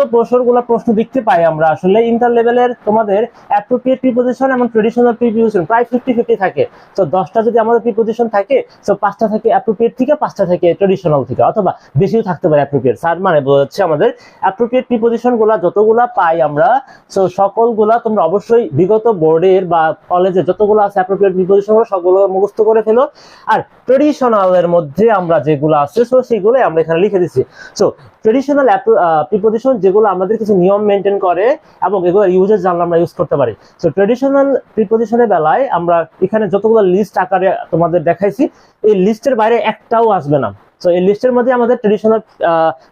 প্রশ্ন দেখতে পাই আমরা আসলে ইন্টার লেভেলের তোমাদের অ্যাপ্রোপ্রিয়েট প্রিপোজিশন এবং ট্রেডিশনাল প্রিপোজিশন প্রায় 50-50 থাকে। সো 10টা যদি আমাদের প্রিপোজিশন থাকে, সো 5টা থেকে অ্যাপ্রোপ্রিয়েট থেকে, 5টা থেকে ট্রেডিশনাল থেকে, অথবা বেশিও থাকতে পারে অ্যাপ্রোপ্রিয়েট। স্যার মানে বোঝাচ্ছে আমাদের অ্যাপ্রোপ্রিয়েট প্রিপোজিশন গুলা যতগুলা পাই আমরা, সো সকলগুলা তোমরা অবশ্যই বিগত বোর্ডের বা কলেজে যতগুলো আছে অ্যাপ্রোপ্রিয়েট প্রিপোজিশন গুলো সবগুলো মুখস্থ করে ফেলো। আর ট্রেডিশনালের মধ্যে আমরা যেগুলো আছে, সো সেগুলোই আমরা এখানে লিখে দিচ্ছি। সো ট্রেডিশনাল প্রিপোজিশন যেগুলো আমাদের কিছু নিয়ম মেনটেন করে এবং এগুলো ইউজেস জানলে আমরা ইউজ করতে পারি। সো ট্রেডিশনাল প্রিপোজিশনের বেলায় আমরা এখানে যতগুলো লিস্ট আকারে তোমাদের দেখাইছি, এই লিস্টের বাইরে একটাও আসবে না। সো এই লিস্টের মধ্যে আমাদের ট্রেডিশনাল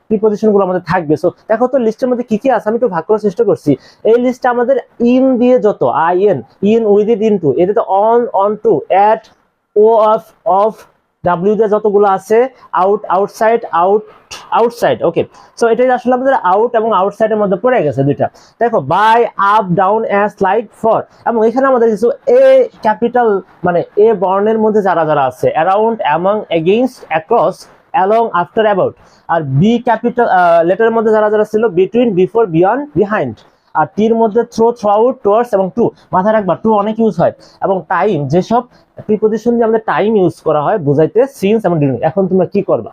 প্রিপোজিশন গুলো আমাদের থাকবে। সো দেখো তো লিস্টের মধ্যে কি কি আছে, আমি একটু ভাগ করার চেষ্টা করছি। এই লিস্টে আমাদের ইন দিয়ে যত ইন উইথ ইট, ইনটু, এটাতে অন টু, এট, ও অফ, ডাব্লিউ দিয়ে যতগুলো আছে, আউটসাইড। ওকে, সো এটাই আসলে আমাদের আউট এবং আউটসাইডের মধ্যে পড়ে গেছে দুইটা। দেখো by, up, down, as, like, for, এবং এখানে আমাদের কিছু এ ক্যাপিটাল মানে এ বর্ণের মধ্যে যারা যারা আছে, around, among, against, across, along, after, about. আর বি ক্যাপিটাল লেটারের মধ্যে যারা যারা ছিল, বিটুইন, বিফোর, বিয়ন্ড, বিহাইন্ড। আর টির মধ্যে থ্রো, থ্রুআউট, টুয়ার্ডস এবং টু। মাথায় রাখবা টু অনেক ইউজ হয়। এবং টাইম, যেসব প্রিপোজিশন দিয়ে আমাদের টাইম ইউজ করা হয় বোঝাইতে, সিন্স এবং ডিউরিং। এখন তোমরা কি করবা,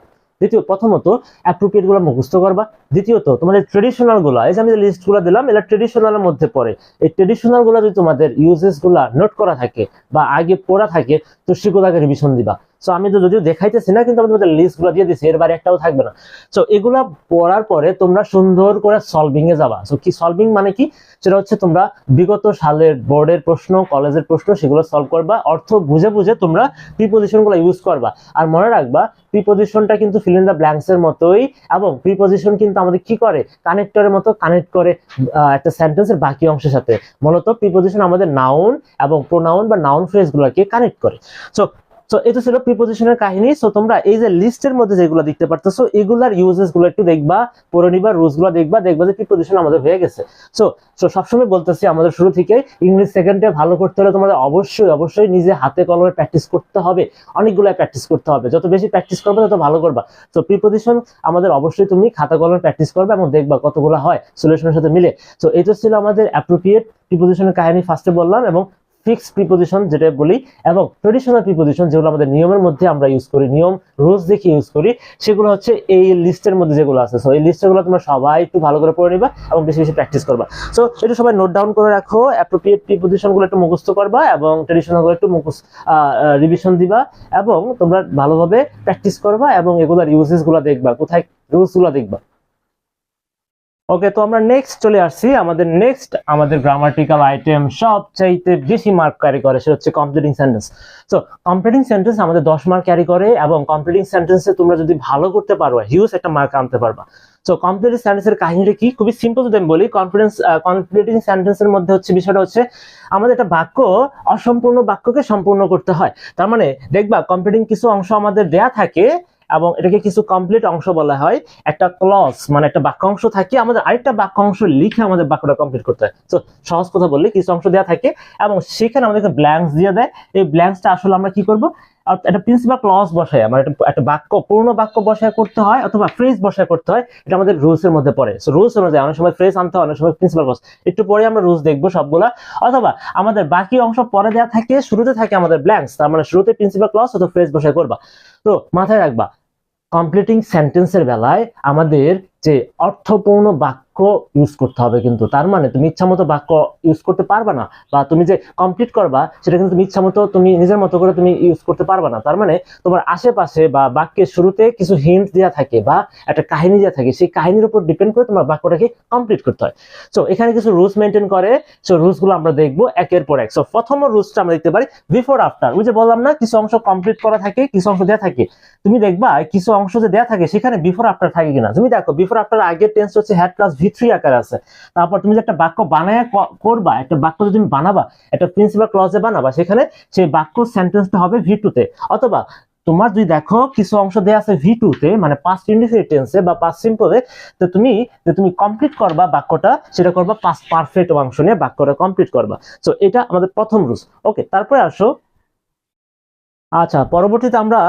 প্রথমত অ্যাপ্রোপ্রিয়েট গুলো মুখস্থ করবা। দ্বিতীয়ত তোমাদের ট্রেডিশনাল গুলা, এই যে আমি লিস্ট গুলো দিলাম, এটা ট্রেডিশনালের মধ্যে পড়ে। এই ট্রেডিশনাল গুলা যদি তোমাদের ইউজেস গুলা নোট করা থাকে বা আগে পড়া থাকে, তো সেগুলোকে রিভিশন দিবা। সো আমি তো যদিও দেখাইতেছি না, কিন্তু আমি তোমাদের লিস্টগুলো দিয়ে দিচ্ছি, এর বাইরে একটাও থাকবে না। সো এগুলা পড়ার পরে তোমরা সুন্দর করে সলভিং এ যাবা। সো কি সলভিং মানে কি, সেটা হচ্ছে তোমরা বিগত সালের বোর্ডের প্রশ্ন, কলেজের প্রশ্ন সেগুলো সলভ করবা, অর্থ বুঝে বুঝে তোমরা প্রিপোজিশন গুলো ইউজ করবা। আর মনে রাখবা প্রিপোজিশনটা কিন্তু ফিল ইন দ্য ব্ল্যাঙ্কস এর মতোই, এবং প্রিপোজিশন কিন্তু আমাদের কি করে, কানেক্টরের মতো কানেক্ট করে একটা সেন্টেন্সের বাকি অংশের সাথে। মূলত প্রিপোজিশন আমাদের নাউন এবং প্রোনাউন বা নাউন ফ্রেজ গুলোকে কানেক্ট করে। সো সো এটা ছিল প্রিপোজিশনের কাহিনী। সো তোমরা এই যে লিস্টের মধ্যে যেগুলো দেখতে পারতেছো এগুলার ইউজেস গুলো একটু দেখবা, পড়ে নিবা, রুলস গুলো দেখবা যে প্রিপোজিশন আমাদের হয়ে গেছে। সো সো সবসময় বলতেছি আমাদের শুরু থেকে ইংলিশ সেকেন্ডে ভালো করতে হলে তোমাদের অবশ্যই নিজে হাতে কলমে প্র্যাকটিস করতে হবে, অনেকগুলো প্র্যাকটিস করতে হবে। যত বেশি প্র্যাকটিস করবে তত ভালো করবা। সো প্রিপোজিশন আমাদের অবশ্যই তুমি খাতা কলমে প্র্যাকটিস করবে এবং দেখবা কতগুলো হয় সলিউশনের সাথে মিলে। সো এটা ছিল আমাদের অ্যাপ্রোপ্রিয়েট প্রিপোজিশনের কাহিনী ফার্স্টে বললাম, এবং ফিক্সড প্রিপোজিশন যেটা বলি, এবং ট্রেডিশনাল প্রিপোজিশন যেগুলো আমাদের নিয়মের মধ্যে আমরা ইউজ করি, নিয়ম রুলস দেখে ইউজ করি, সেগুলো হচ্ছে এই লিস্টের মধ্যে যেগুলো আছে। সো এই লিস্টগুলো তোমরা সবাই একটু ভালো করে পড়ে নিবা এবং বেশি বেশি প্র্যাকটিস করবা। সো এটা সবাই নোট ডাউন করে রাখো, অ্যাপ্রোপ্রিয়েট প্রিপোজিশন গুলো একটু মুখস্থ করবা এবং ট্রেডিশনাল গুলো একটু রিভিশন দিবা, এবং তোমরা ভালোভাবে প্র্যাকটিস করবা এবং এগুলোর ইউজেস গুলো দেখবা, কোথায় রুলস গুলো দেখবা। ওকে, তো আমরা নেক্সট চলে আসছি। আমাদের গ্রামাটিক্যাল আইটেম সবচাইতে বেশি মার্ক ক্যারি করে, সেটা হচ্ছে completing sentence. So completing sentence আমাদের 10 মার্ক ক্যারি করে, এবং কমপ্লিটিং সেন্টেন্সে তোমরা যদি ভালো করতে পারো হিউজ একটা মার্ক আনতে পারবা। সো কমপ্লিটিং সেন্টেন্সের কাহিনীটা কি, খুবই সিম্পল যদি আমি বলি। কমপ্লিটিং সেন্টেন্সের মধ্যে হচ্ছে বিষয়টা হচ্ছে আমাদের একটা বাক্য অসম্পূর্ণ বাক্যকে সম্পূর্ণ করতে হয়। তার মানে দেখবা কমপ্লিটিং কিছু অংশ আমাদের দেয়া থাকে এবং এটাকে কিছু কমপ্লিট অংশ বলা হয়। একটা ক্লজ মানে একটা বাক্যাংশ থাকে, আমাদের আরেকটা বাক্যাংশ লিখে আমাদের বাক্যটা কমপ্লিট করতে হয়। তো সহজ কথা বললে কিছু অংশ দেওয়া থাকে এবং সেখানে আমাদেরকে ব্ল্যাঙ্কস দিয়ে দেয়। এই ব্ল্যাঙ্কসটা আসলে আমরা কি করব, একটা প্রিন্সিপাল ক্লজ বসায়, মানে একটা বাক্য পূর্ণ বাক্য বসায় করতে হয় অথবা ফ্রেজ বসায় করতে হয়, এটা আমাদের রুলস এর মধ্যে পড়ে। সো রুলস অনুযায়ী অনেক সময় ফ্রেজ আনতে হয়, অনেক সময় প্রিন্সিপাল ক্লজ। একটু পরে আমরা রুলস দেখবো সবগুলা, অথবা আমাদের বাকি অংশ পরে দেওয়া থাকে, শুরুতে থাকে আমাদের ব্ল্যাঙ্কস, তার মানে শুরুতে প্রিন্সিপাল ক্লজ অথবা ফ্রেজ বসায় করবা। তো মাথায় রাখবা কমপ্লিটিং সেন্টেন্সের বেলায় আমাদের যে অর্থপূর্ণ বাক্য ইউজ করতে হবে, কিন্তু তার মানে তুমি ইচ্ছামতো বাক্য ইউজ করতে পারবা না, বা তুমি যে কমপ্লিট করবা সেটা কিন্তু তুমি ইচ্ছামতো তুমি নিজের মতো করে তুমি ইউজ করতে পারবা না। তার মানে তোমার আশেপাশে বা বাক্যের শুরুতে কিছু হিন্ট দেওয়া থাকে বা একটা কাহিনী দেওয়া থাকে, সেই কাহিনীর উপর ডিপেন্ড করে তোমার বাক্যটাকে কমপ্লিট করতে হয়। সো এখানে কিছু রুলস মেনটেন করে, সো রুলস গুলো আমরা দেখবো একের পর এক। সো প্রথম রুলসটা আমরা দেখতে পারি বিফোর আফটার। ওই যে বললাম না, কিছু অংশ কমপ্লিট করা থাকে, কিছু অংশ দেওয়া থাকে। তুমি দেখবা কিছু অংশ যে দেওয়া থাকে সেখানে বিফোর আফটার থাকে কিনা। তুমি দেখো বিফোর আফটার আগের টেন্স হচ্ছে হ্যাড প্লাস V3 আকারে আছে। তারপর তুমি যে একটা বাক্য বানায় করবা, একটা বাক্য যদি তুমি বানাবা, একটা প্রিন্সিপাল ক্লজে বানাবা, সেখানে সেই বাক্য সেন্টেন্সটা হবে V2 তে। অথবা তোমার যদি দেখো কিছু অংশ দেয়া আছে V2 তে, মানে পাস্ট ইনডিফিনিট টেন্সে বা পাস্ট সিম্পলে, তো তুমি কমপ্লিট করবা বাক্যটা, সেটা করবা পাস্ট পারফেক্ট অংশ নিয়ে বাক্যটা কমপ্লিট করবা। সো এটা আমাদের প্রথম রুলস। ওকে, তারপরে আসো, আচ্ছা পরবর্তীতে আমরা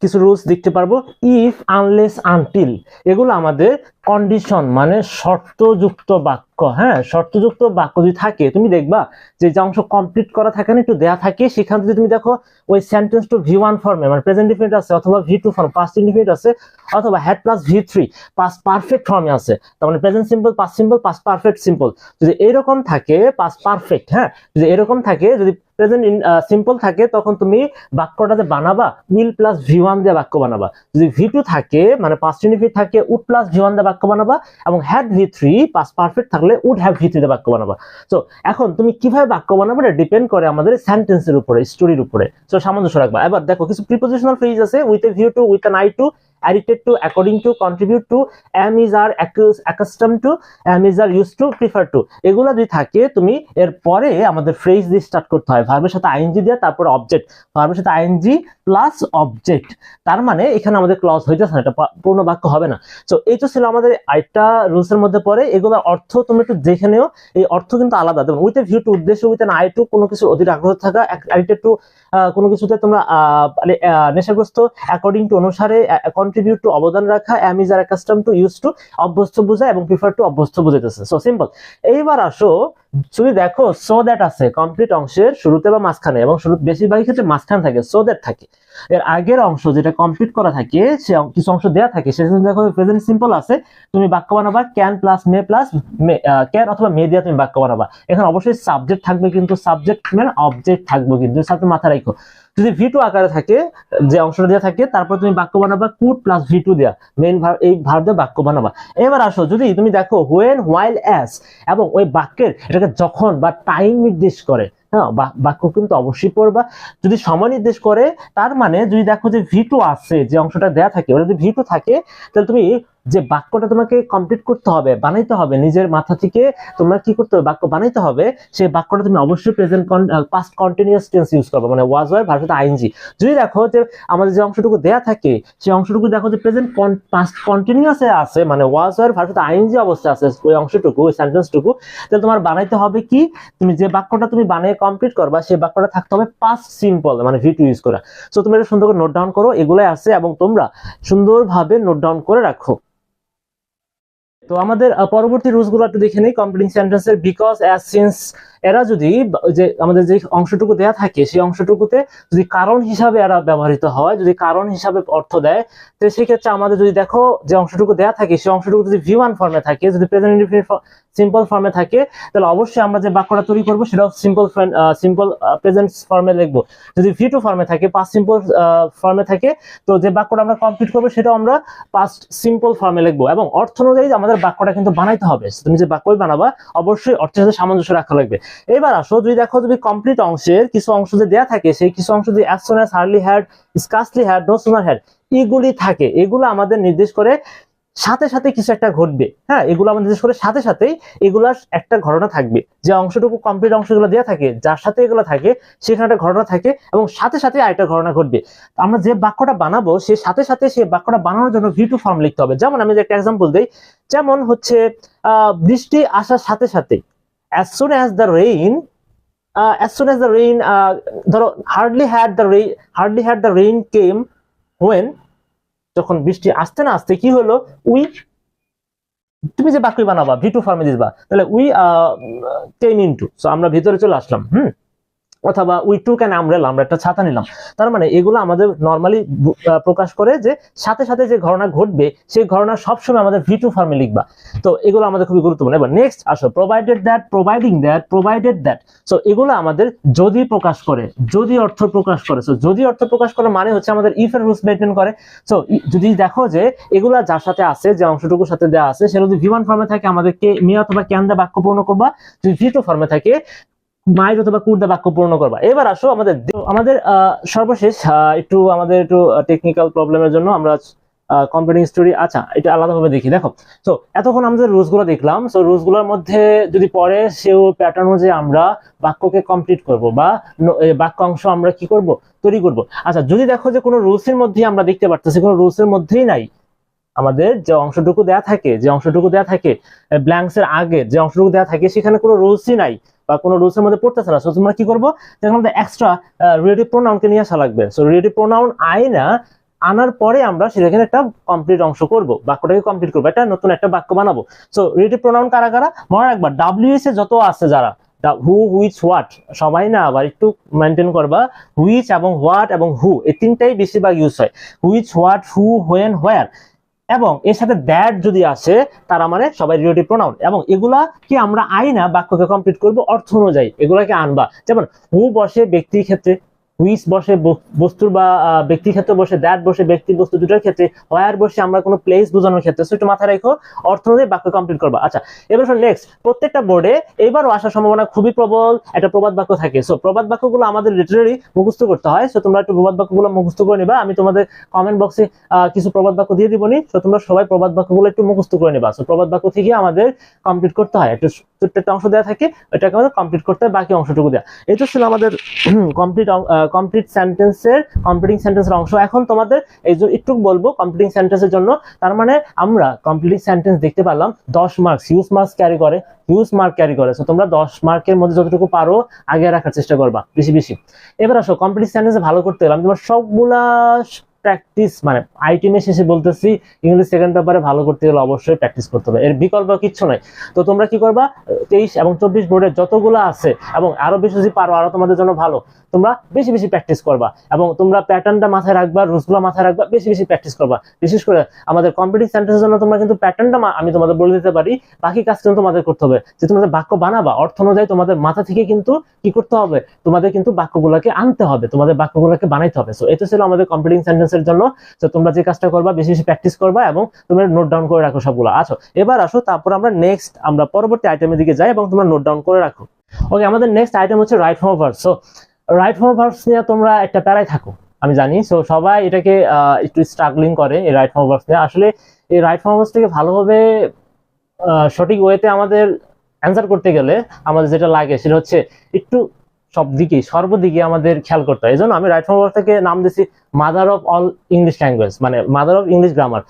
কিছু রুলস দেখতে পারবো। ইফ, আনলেস, আনটিল, এগুলো আমাদের কন্ডিশন মানে শর্তযুক্ত বাক্য। হ্যাঁ, শর্তযুক্ত বাক্য যদি থাকে, তুমি দেখবা যে অংশ কমপ্লিট করা থাকে না, একটু দেয়া থাকে, সেখান থেকে তুমি দেখো ওই সেন্টেন্স টু V1 ফর্মে মানে প্রেজেন্ট ইনডিফিনিট আছে, অথবা V2 ফর্ম পাস্ট ইনডিফিনিট আছে, অথবা had plus V3 past perfect ফর্মে আছে। তার মানে present simple, past simple, past perfect simple. যদি এরকম থাকে পাস্ট পারফেক্ট, হ্যাঁ যদি এরকম থাকে, যদি প্রেজেন্ট সিম্পল থাকে, তখন তুমি বাক্যটাতে বানাবা উইল প্লাস V1 দিয়ে বাক্য বানাবা। যদি V2 থাকে মানে পাস্ট ইনডিফিনিট থাকে, উড প্লাস V1 দিয়ে বাক্য বানাবা, এবং হ্যাড V3 পাস্ট পারফেক্ট থাকলে উড হ্যাভ V3 দিয়ে বাক্য বানাবা। তো এখন তুমি কিভাবে বাক্য বানাবে এটা ডিপেন্ড করে আমাদের সেন্টেন্সের উপরে, স্টোরির উপরে। তো সামঞ্জস্য রাখবা। এবার দেখো কিছু প্রিপোজিশনাল ফ্রেজ আছে, with a view to, with an eye to, added to, according to, contribute to, am is are, accustomed to, am is are, used to, prefer to, এগুলা যদি থাকে তুমি এর পরে আমাদের ফ্রেজ দিয়ে স্টার্ট করতে হয়, ভার্বের সাথে আইএনজি দিয়ে, তারপর অবজেক্ট, ভার্বের সাথে আইএনজি প্লাস অবজেক্ট। তার মানে এখানে আমাদের ক্লজ হইতেছে না, এটা পূর্ণ বাক্য হবে না। সো এই তো ছিল আমাদের আরেকটা রুলস এর মধ্যে পড়ে। এগুলো অর্থ তুমি একটু দেখে নিও, এই অর্থ কিন্তু আলাদা। যেমন উইথ এ ভিউ টু উদ্দেশ্য, উইথ অ্যান আই টু কোনো কিছু অধীর আগ্রহ থাকা, অ্যাডিক্টেড টু কোনো কিছুতে তোমরা নেশাগ্রস্ত, অ্যাকর্ডিং টু অনুসারে, কন্ট্রিবিউট টু অবদান রাখা, am is are, accustomed to, used to অভ্যস্ত বোঝায়, এবং প্রিফার টু অভ্যস্ত বোঝাইতেছে। So simple. এইবার আসো, যদি দেখো সো দ্যাট আছে কমপ্লিট অংশের শুরুতে বা মাঝখানে, এবং বেশিরভাগই ক্ষেত্রে মাঝখানে থাকে সো দ্যাট থাকে। এর আগের অংশ যেটা কমপ্লিট করা থাকে, সে কিছু অংশ দেওয়া থাকে, সেজন্য দেখো প্রেজেন্ট সিম্পল আছে, তুমি বাক্য বানাবা can plus may plus can অথবা মে দিয়ে তুমি বাক্য বানাবা। এখানে অবশ্যই সাবজেক্ট থাকবে, কিন্তু সাবজেক্ট মানে অবজেক্ট থাকবে, কিন্তু সাথে মাথা রাখো। যদি V2 আকারে থাকে, যে অংশটা দেওয়া থাকে, তারপর তুমি বাক্য বানাবা কুড প্লাস V2 দেয়া, মেইন ভার্ব, এই ভার্ব দিয়ে বাক্য বানাবা। এবার আসো, যদি তুমি দেখো when, while, as এবং ওই বাক্যের এটাকে যখন বা টাইম নির্দেশ করে, হ্যাঁ, বাক্য কিন্তু অবশ্যই পড়বা। যদি সময় নির্দেশ করে, তার মানে যদি দেখো যে V2 আছে, যে অংশটা দেয়া থাকে, ওটা যদি V2 থাকে, তাহলে তুমি যে বাক্যটা তোমাকে কমপ্লিট করতে হবে, বানাইতে হবে, নিজের মাথা থেকে তোমরা কি করতে হবে, বাক্য বানাইতে হবে, সেই বাক্যটা তুমি অবশ্যই present past continuous tense use করবে, মানে ওয়াজ ওয়ার ভার্সেস আইএনজি। যদি দেখো যে আমাদের যে অংশটুকু দেয়া থাকে, সেই অংশটুকু দেখো যে প্রেজেন্ট পাস্ট কন্টিনিউয়াসে আছে, মানে ওয়াজ ওয়ার ভার্সেস আইএনজি অবস্থা আছে ওই অংশটুকু, ওই সেন্টেন্সটুকু, তাহলে তোমার বানাইতে হবে কি, তুমি যে বাক্যটা তুমি বানিয়ে কমপ্লিট করবা, সেই বাক্যটা থাকতে হবে পাস্ট সিম্পল, মানে V2 ইউজ করা। সো তুমি এটা সুন্দর করে নোট ডাউন করো, এগুলাই আছে এবং তোমরা সুন্দরভাবে নোট ডাউন করে রাখো। তো আমাদের পরবর্তী রুলস গুলো একটু দেখে নেই কমপ্লিটিং সেন্টেন্সের। বিকজ, অ্যাজ, সিন্স, এরা যদি যে আমাদের যে অংশটুকু দেয়া থাকে, সেই অংশটুকুতে যদি কারণ হিসাবে এরা ব্যবহৃত হয়, যদি কারণ হিসাবে অর্থ দেয়, তো সেক্ষেত্রে আমাদের যদি দেখো যে অংশটুকু দেয়া থাকে, সেই অংশটুকু যদি V1 ফর্মে থাকে, যদি প্রেজেন্ট ইনডিফিনিট সিম্পল ফর্মে থাকে, তাহলে অবশ্যই আমরা যে বাক্যটা তৈরি করবো সেটাও সিম্পল প্রেজেন্ট ফর্মে লিখবো। যদি V2 ফর্মে থাকে, পাস্ট সিম্পল ফর্মে থাকে, তো যে বাক্যটা আমরা কমপ্লিট করবো সেটাও আমরা পাস্ট সিম্পল ফর্মে লিখবো। এবং অর্থ অনুযায়ী আমাদের বাক্যটা কিন্তু বানাইতে হবে। তুমি যে বাক্যই বানাবা, অবশ্যই অর্থের সাথে সামঞ্জস্য রাখা লাগবে। এবার আসো, যদি দেখো যদি কমপ্লিট অংশের কিছু অংশ যে দেয়া থাকে, সেই কিছু অংশ যদি as soon as, hardly had, scarcely had, no sooner had, এগুলি থাকে, এগুলো আমাদের নির্দেশ করে সাথে সাথে কিছু একটা ঘটবে। হ্যাঁ, এগুলো আমাদের নির্দেশ করে সাথে সাথেই এগুলার একটা ঘটনা থাকবে। যে অংশটুকু কমপ্লিট অংশগুলো দেয়া থাকে, যার সাথে এগুলো থাকে, সেখানে একটা ঘটনা থাকে এবং সাথে সাথে আরেকটা ঘটনা ঘটবে। আমরা যে বাক্যটা বানাবো, সেই সাথে সাথে সেই বাক্যটা বানানোর জন্য V2 ফর্ম লিখতে হবে। যেমন আমি একটা এক্সাম্পল দেই, যেমন হচ্ছে বৃষ্টি আসার সাথে সাথে, as soon as the rain, ধরো hardly had the rain came when, যখন বৃষ্টি আসতে না আসতে কি হলো, তুমি যে বাক্য বানাবা V2 ফর্মে দিবা, তাহলে উই কেম ইনটু, সো আমরা ভিতরে চলে আসলাম। অথবা উই টুক অ্যান আমব্রেলা, আমরা একটা ছাতা নিলাম। তার মানে এগুলো আমাদের নরমালি প্রকাশ করে যে সাথে সাথে যে ঘটনা ঘটবে, সেই ঘটনা সবসময় আমাদের V2 ফর্মে লিখবা। তো এগুলো আমাদের খুবই গুরুত্বপূর্ণ। এবার নেক্সট আসো, provided that, providing that, provided that. So এগুলো আমাদের যদি প্রকাশ করে, যদি অর্থ প্রকাশ করে। সো যদি অর্থ প্রকাশ করে মানে হচ্ছে আমাদের ইফ এর রুলস মেইনটেইন করে। সো যদি দেখো যে এগুলা যার সাথে আছে, যে অংশটুকুর সাথে দেওয়া আছে, সেটা যদি V1 ফর্মে থাকে, আমাদের কে, মি অথবা ক্যান দিয়ে বাক্য পূর্ণ করবা। যদি V2 ফর্মে থাকে, মাইট অথবা কুড দিয়ে বাক্য পূর্ণ করবা। এবার আসো আমাদের সর্বশেষ একটু টেকনিক্যাল প্রবলেমের জন্য আমরা কমপ্লিটিং স্টোরি, আচ্ছা এটা আলাদাভাবে দেখি। দেখো, তো এতক্ষণ আমাদের রুলস গুলো দেখলাম। সো রুলস গুলোর মধ্যে যদি পরে সেও প্যাটার্ন অনুযায়ী আমরা বাক্যকে কমপ্লিট করব বা বাক্য অংশ আমরা কি করব, তৈরি করব। আচ্ছা, যদি দেখো যে কোনো রুলস এর মধ্যেই আমরা দেখতে পারতেছি কোনো রুলস এর মধ্যেই নাই, আমাদের যে অংশটুকু দেয়া থাকে ব্ল্যাঙ্কস এর আগে যে অংশটুকু দেয়া থাকে, সেখানে কোনো রুলসই নাই বা কোনো রুলস এর মধ্যে পড়তেছে না। সো তোমরা কি করবো, আমাদের এক্সট্রা রিলেটিভ প্রোনাউনকে নিয়ে আসা লাগবে। সো রিলেটিভ প্রোনাউন আনার পরে আমরা সেখানে একটা কমপ্লিট অংশ করব, বাক্যটাকে কমপ্লিট করবো, একটা নতুন একটা বাক্য বানাবো। সো রিলেটিভ প্রোনাউন কারা কারা, মনে রাখবা WH এ যত আছে, যারা হু, হুইচ, হোয়াট, সবাই না আবার একটু মেনটেন করবা। হুইচ এবং হোয়াট এবং হু, এই তিনটাই বেশিরভাগ ইউজ হয়। হুইচ, হোয়াট, হু, হোয়েন, হোয়ার, এবং এর সাথে দ্যাট যদি আসে, তারা মানে সবাই রিলেটিভ প্রোনাউন। এবং এগুলা কি আমরা আইনা বাক্যকে কমপ্লিট করব অর্থ অনুযায়ী, এগুলাকে আনবা। যেমন হু বসে ব্যক্তির ক্ষেত্রে, হুইচ বসে বস্তুর বা ব্যক্তির ক্ষেত্রে বসে, দ্যাট বসে ব্যক্তি বস্তু দুটোর ক্ষেত্রে, হোয়ার বসে আমরা কোনো প্লেস বোঝানোর ক্ষেত্রে। সো একটু মাথায় রেখো, অর্থ অনুযায়ী বাক্য কমপ্লিট করবা। আচ্ছা, এবার নেক্সট, প্রত্যেকটা বোর্ডে এবারও আসার সম্ভাবনা খুবই প্রবল একটা প্রবাদ বাক্য থাকে। সো প্রবাদ বাক্যগুলো আমাদের লিটারালি মুখস্থ করতে হয়। সো তোমরা একটু প্রবাদ বাক্যগুলো মুখস্থ করে নিবা। আমি তোমাদের কমেন্ট বক্সে কিছু প্রবাদ বাক্য দিয়ে দিবনি। সো তোমরা সবাই প্রবাদ বাক্যগুলো একটু মুখস্থ করে নিবা। সো প্রবাদ বাক্য থেকে আমাদের কমপ্লিট করতে হয়, একটু ছোট্ট একটা অংশ দেওয়া থাকে, ওইটাকে আমাদের কমপ্লিট করতে হয়, বাকি অংশটুকু দেওয়া। এটা ছিল আমাদের কমপ্লিট সেন্টেন্সের কমপ্লিটিং সেন্টেন্সের অংশ। এখন তোমাদের এই যে একটু বলবো কমপ্লিটিং সেন্টেন্সের জন্য। তার মানে আমরা কমপ্লিটিং সেন্টেন্স দেখতে পারলাম 10 মার্কস, হিউজ মার্কস ক্যারি করে। সো তোমরা 10 মার্কের মধ্যে যতটুকু পারো আগে রাখার চেষ্টা করবা, বেশি বেশি। এবার আসো, কমপ্লিট সেন্টেন্স ভালো করতে গেলে আমি তোমার সবগুলা প্র্যাকটিস, মানে আইটেমে শেষে বলতেছি ইংলিশ সেকেন্ড পেপারে ভালো করতে গেলে অবশ্যই প্র্যাকটিস করতে হবে, এর বিকল্প কিচ্ছু নাই। তো তোমরা কি করবা, 23 এবং 24 বোর্ডের যতগুলো আছে এবং আরো বেশি যদি পারো আরো তোমাদের জন্য ভালো, তোমরা বেশি বেশি প্র্যাকটিস করবা এবং তোমরা প্যাটার্নটা মাথায় রাখবা, রুলসগুলো মাথায় রাখবা, বেশি বেশি প্র্যাকটিস করবা। বিশেষ করে আমাদের কম্পিটিটিভ সেন্টেন্সের জন্য তোমরা কিন্তু প্যাটার্নটা আমি তোমাদের বলে দিতে পারি, বাকি কাজ কিন্তু তোমাদের করতে হবে। যে তোমাদের বাক্য বানাবা অর্থ অনুযায়ী তোমাদের মাথা থেকে কিন্তু কি করতে হবে, তোমাদের কিন্তু বাক্যগুলোকে আনতে হবে, তোমাদের বাক্যগুলোকে বানাইতে হবে। সো এটা ছিল আমাদের কম্পিটিটিভ সেন্টেন্সের জন্য। তো তোমরা যে কাজটা করবা বেশি বেশি প্র্যাকটিস করবা এবং তোমরা নোট ডাউন করে রাখো সবগুলো। আচ্ছা এবার আসো, তারপর আমরা নেক্সট আমরা পরবর্তী আইটেমের দিকে যাই এবং তোমরা নোট ডাউন করে রাখো। ওকে, আমাদের নেক্সট আইটেম হচ্ছে right form of verbs. So right form of verbs নিয়ে তোমরা একটা প্যারায় থাকো, আমি জানি। সো সবাই এটাকে একটু স্ট্রাগলিং করে এই রাইট ফর্ম অফ ভার্বস নিয়ে। আসলে এই রাইট ফর্ম অফ ভার্বসটাকে ভালোভাবে সঠিক ওয়েতে আমাদের অ্যান্সার করতে গেলে আমাদের যেটা লাগে সেটা হচ্ছে একটু সব দিকে সর্বদিকে আমাদের খেয়াল করতে হয়। এই জন্য আমি রাইট ফর্ম অফ ভার্বসটাকে নাম দিয়েছি mother of all English language, মানে মাদার অফ ইংলিশ গ্রামার।